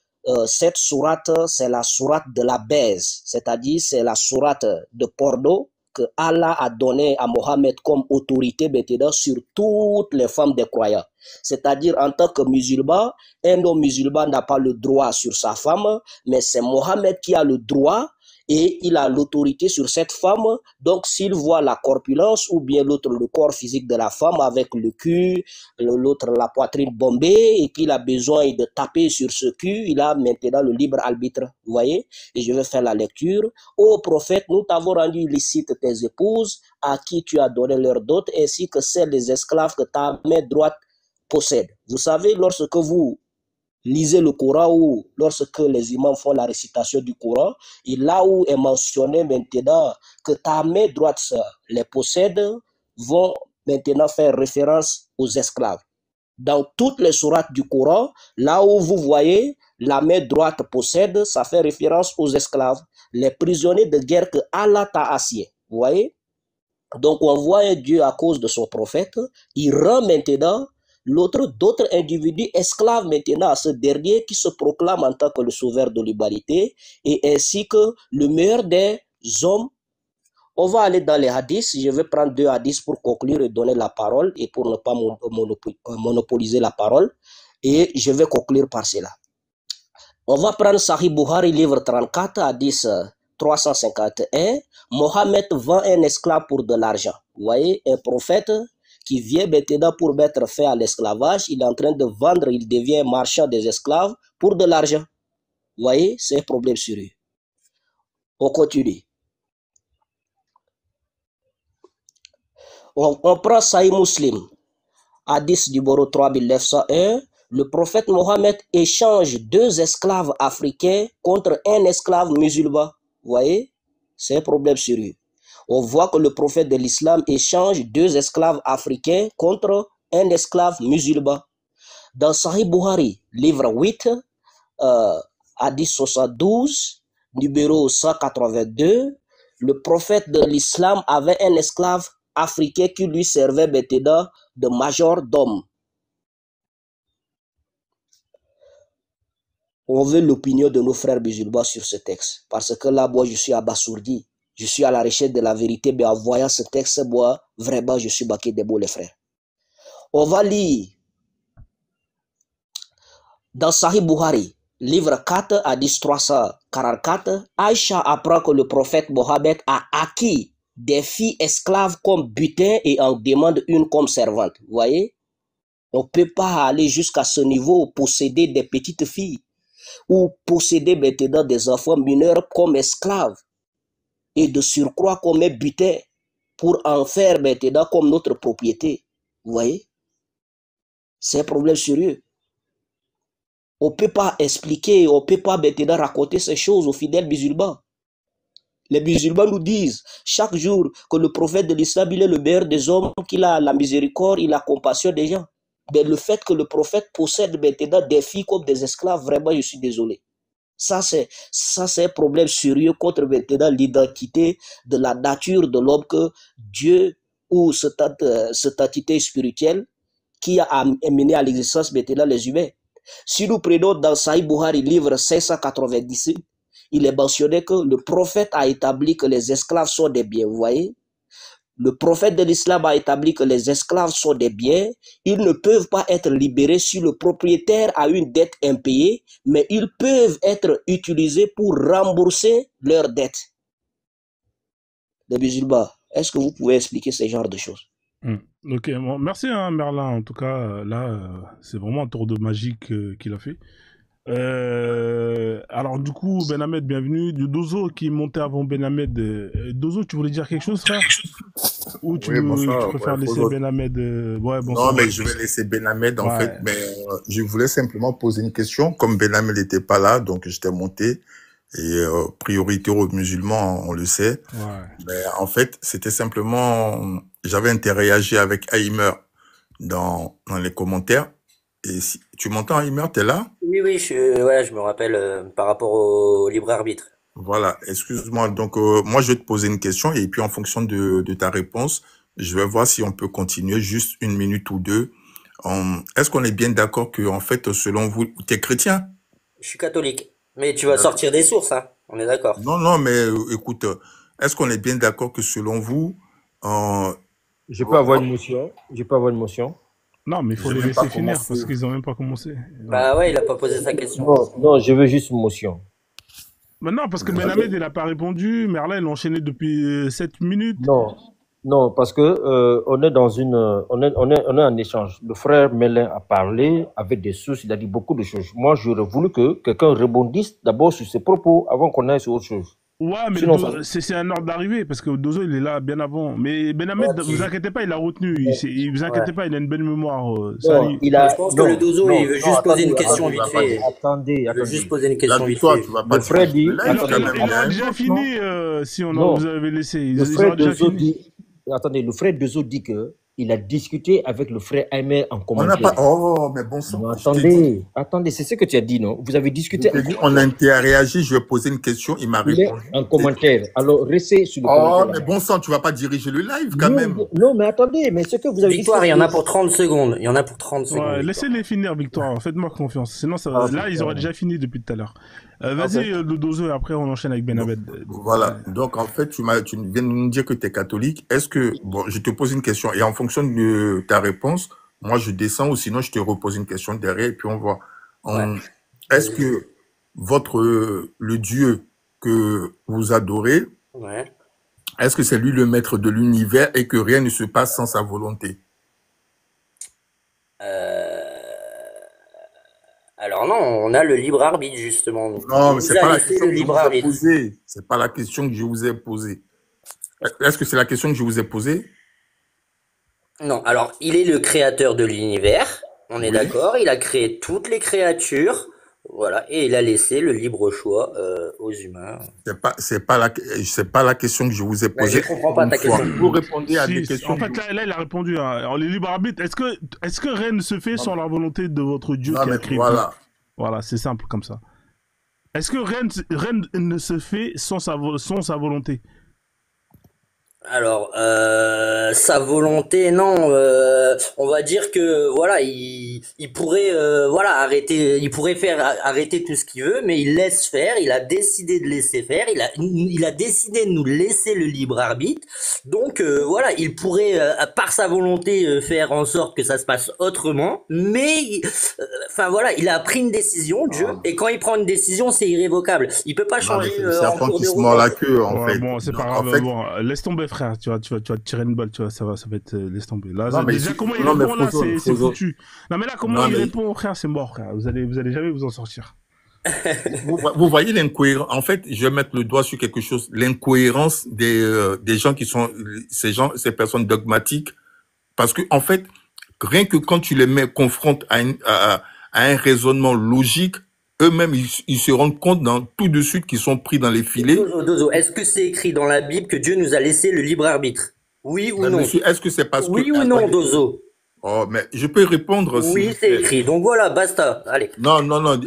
cette sourate, c'est la sourate de la baise, c'est-à-dire c'est la sourate de porno que Allah a donné à Mohammed comme autorité maintenant sur toutes les femmes des croyants. C'est-à-dire en tant que musulman, un homme musulman n'a pas le droit sur sa femme, mais c'est Mohammed qui a le droit et il a l'autorité sur cette femme. Donc s'il voit la corpulence ou bien l'autre le corps physique de la femme avec le cul, l'autre la poitrine bombée et qu'il a besoin de taper sur ce cul, il a maintenant le libre arbitre. Vous voyez? Et je vais faire la lecture. Ô prophète, nous t'avons rendu illicite tes épouses à qui tu as donné leur dot ainsi que celles des esclaves que ta main droite possède. Vous savez, lorsque vous lisez le Coran ou lorsque les imams font la récitation du Coran, et là où est mentionné maintenant que ta main droite les possède, vont maintenant faire référence aux esclaves. Dans toutes les sourates du Coran, là où vous voyez la main droite possède, ça fait référence aux esclaves, les prisonniers de guerre que Allah t'a assiés. Vous voyez? Donc on voit un Dieu à cause de son prophète, il rend maintenant d'autres individus esclaves maintenant à ce dernier qui se proclame en tant que le sauveur de l'humanité et ainsi que le meilleur des hommes On va aller dans les hadiths. Je vais prendre 2 hadiths pour conclure et donner la parole et pour ne pas monopoliser la parole. Et je vais conclure par cela. On va prendre Sahih Bukhari, livre 34, hadith 351. Mohammed vend un esclave pour de l'argent. Vous voyez, un prophète qui vient maintenant pour mettre fin à l'esclavage, il est en train de vendre, il devient marchand des esclaves pour de l'argent. Vous voyez, c'est un problème sérieux. On continue. On prend Sahih Muslim, hadith numéro 3901. Le prophète Mohammed échange 2 esclaves africains contre un esclave musulman. Vous voyez, c'est un problème sérieux. On voit que le prophète de l'islam échange 2 esclaves africains contre un esclave musulman. Dans Sahih Bukhari, livre 8, hadith 72, numéro 182, le prophète de l'islam avait un esclave africain qui lui servait maintenant de majordome. On veut l'opinion de nos frères musulmans sur ce texte. Parce que là, moi, je suis abasourdi. Je suis à la recherche de la vérité, mais en voyant ce texte, moi, vraiment, je suis baqué des mots, les frères. On va lire dans Sahih Bukhari, livre 4, hadith 344, Aïcha apprend que le prophète Mohammed a acquis des filles esclaves comme butin et en demande une comme servante. Vous voyez? On ne peut pas aller jusqu'à ce niveau, posséder des petites filles ou posséder maintenant des enfants mineurs comme esclaves et de surcroît comme un butin pour en faire maintenant comme notre propriété. Vous voyez? C'est un problème sérieux. On ne peut pas expliquer, on ne peut pas maintenant raconter ces choses aux fidèles musulmans. Les musulmans nous disent chaque jour que le prophète de l'islam, il est le meilleur des hommes, qu'il a la miséricorde, il a la compassion des gens. Mais le fait que le prophète possède maintenant des filles comme des esclaves, vraiment, je suis désolé. Ça, c'est un problème sérieux contre maintenant l'identité de la nature de l'homme que Dieu ou cette entité spirituelle qui a amené à l'existence maintenant les humains. Si nous prenons dans Sahih Bukhari, livre 590, il est mentionné que le prophète a établi que les esclaves sont des biens. Vous voyez? Le prophète de l'islam a établi que les esclaves sont des biens. Ils ne peuvent pas être libérés si le propriétaire a une dette impayée, mais ils peuvent être utilisés pour rembourser leur dette. Les musulmans, est-ce que vous pouvez expliquer ce genre de choses? Ok, bon, merci hein, Merlin. En tout cas, là, c'est vraiment un tour de magie qu'il a fait. Alors du coup, Ben Ahmed, bienvenue. Du Dozo qui est monté avant Ben Ahmed. Dozo, tu voulais dire quelque chose, frère? Ou tu, Oui, bonsoir. tu préfères Ouais, laisser bonjour. Ben Ahmed Non, bonsoir. mais je vais laisser Ben Ahmed en Ouais. fait, mais je voulais simplement poser une question. Comme Ben Ahmed n'était pas là, donc j'étais monté. Et priorité aux musulmans, on le sait. Ouais. Mais en fait, c'était simplement, j'avais interagi avec Aimer dans les commentaires. Et si tu m'entends, Aimer, t'es là? Oui, oui, je me rappelle par rapport au libre arbitre. Voilà, excuse-moi. Donc, moi, je vais te poser une question et puis en fonction de ta réponse, je vais voir si on peut continuer juste 1 minute ou 2. Est-ce qu'on est bien d'accord que, en fait, selon vous, t'es chrétien? Je suis catholique. Mais tu vas sortir des sources, hein. On est d'accord. Non, non, mais écoute, est-ce qu'on est bien d'accord que selon vous, Je peux avoir une motion. Je peux avoir une motion. Non, mais il faut j'ai les même pas laisser finir commencé. parce qu'ils n'ont même pas commencé. Ouais. Bah ouais, il a pas posé sa question. Non, non, je veux juste une motion. Maintenant, parce que Ben Ahmed, il n'a pas répondu. Merlin, il a enchaîné depuis 7 minutes. Non, non, parce que on est dans on est en échange. Le frère Melin a parlé avec des sources, il a dit beaucoup de choses. Moi, j'aurais voulu que quelqu'un rebondisse d'abord sur ses propos avant qu'on aille sur autre chose. Ouais, mais Sinon, c'est un ordre d'arrivée parce que Dozo, il est là bien avant. Mais Ben Ahmed, Ouais, vous inquiétez pas, il a retenu. Vous inquiétez pas, il a une bonne mémoire. non, il a. Je pense que Non, le Dozo, non, il veut non, juste poser une attendez, question attendez, vite fait. attendez, Il veut attendez. juste poser une question Là, vite toi, fait. tu vas Le pas frère dit. là, il Il quand même aura bien. déjà fini si on Non. vous avait laissé. Le Ils frère auraient déjà Dozo fini. dit. Attendez, le frère Dozo dit que il a discuté avec le frère Aimer en On n'a commentaire. pas... Oh, mais bon sang, Non, je t'ai dit, attendez, c'est ce que tu as dit, non? Vous avez je discuté t'ai en dit, on commentaire. a interagi, je lui ai posé une question, il m'a Il est répondu. en commentaire. Alors, restez sur le Oh, commentaire mais là-bas. bon sang, tu vas pas diriger le live quand Non, même. non, mais attendez, mais ce que vous avez dit, Victoire, c'est il y en a que... pour 30 secondes. Il y en a pour 30 Ouais, secondes, Victoire. laissez-les finir, Victoire. Faites-moi confiance. Sinon, ça, Ah, là, ils auraient putain. déjà fini depuis tout à l'heure. En Vas-y, fait, le Dozo, et après, on enchaîne avec Ben Donc, Abed. voilà. Donc, en fait, tu viens de nous dire que tu es catholique. Est-ce que, bon, je te pose une question et en fonction de ta réponse, moi, je descends ou sinon, je te repose une question derrière et puis on voit. Ouais. Est-ce Vas-y. que le Dieu que vous adorez, Ouais. est-ce que c'est lui le maître de l'univers et que rien ne se passe sans sa volonté? Alors non, on a le libre arbitre, justement. nous. Non, Il mais nous c'est a pas la laissé question le que je libre vous ai arbitre. posée. C'est pas la question que je vous ai posée. Est-ce que c'est la question que je vous ai posée? Non, alors il est le créateur de l'univers, on est Oui. d'accord, il a créé toutes les créatures, voilà, et il a laissé le libre choix aux humains. C'est pas la question que je vous ai Ben, je posée. comprends pas ta Une fois. question. Vous répondez à des Si, questions. en fait, là, il a répondu. Hein. Alors, les libres arbitres, est-ce que rien ne se fait sans la volonté de votre Dieu Non, qui a mais créé voilà. tout? Voilà, c'est simple comme ça. Est-ce que rien ne se fait sans sa volonté? Alors, sa volonté, non. On va dire que voilà, il pourrait voilà arrêter, il pourrait faire arrêter tout ce qu'il veut, mais il laisse faire. Il a décidé de laisser faire. Il a décidé de nous laisser le libre arbitre. Donc voilà, il pourrait par sa volonté faire en sorte que ça se passe autrement, mais enfin voilà, il a pris une décision, Dieu, Ah. et quand il prend une décision, c'est irrévocable. Il peut pas Non, mais changer c'est le en serpent cours qui de se route. mord la queue, en Ouais, fait. bon, c'est pas Donc, grave. en fait, Bon, laisse tomber, frère. Tu vas te tirer une balle, tu vois, ça va être, laisse tomber. Là, non, mais déjà, ici, comment il non, mais répond, là, Frozone, c'est foutu. Non, mais là, comment non, il mais répond, frère, c'est mort, frère. Vous allez jamais vous en sortir. vous voyez l'incohérence. En fait, je vais mettre le doigt sur quelque chose. L'incohérence des gens qui sont, ces personnes dogmatiques. Parce que, en fait, rien que quand tu les mets, confrontes à un raisonnement logique, eux-mêmes, ils se rendent compte tout de suite qu'ils sont pris dans les filets. Dozo, est-ce que c'est écrit dans la Bible que Dieu nous a laissé le libre arbitre? Oui ou Mais non? monsieur, est-ce que c'est parce Oui que... ou non, Attendez. Dozo? Oh, mais je peux répondre, s'il Oui, vous c'est plaît. écrit. Donc voilà, basta. Allez. Non,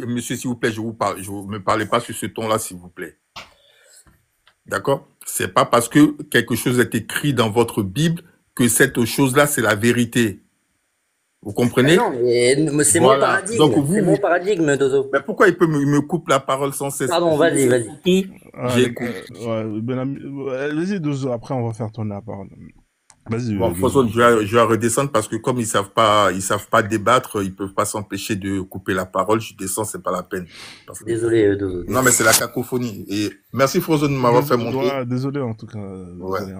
monsieur, s'il vous plaît, je vous parle. Je vous me parlez pas sur ce ton-là, s'il vous plaît. D'accord? C'est pas parce que quelque chose est écrit dans votre Bible que cette chose-là, c'est la vérité. Vous comprenez? Non, mais c'est mon Voilà. paradigme. Donc, C'est mon paradigme, Dozo. mais pourquoi il me coupe la parole sans cesse? Pardon, vas-y. J'écoute. Vas-y, Dozo, après, on va faire tourner la parole. Vas-y. Bon, François, je vais redescendre parce que comme ils savent pas débattre, ils peuvent pas s'empêcher de couper la parole. Je descends, c'est pas la peine. Parce que... Désolé, Dozo. Non, mais c'est la cacophonie. Et merci, François, de m'avoir fait monter. Désolé, en tout cas. Ouais. Désolé.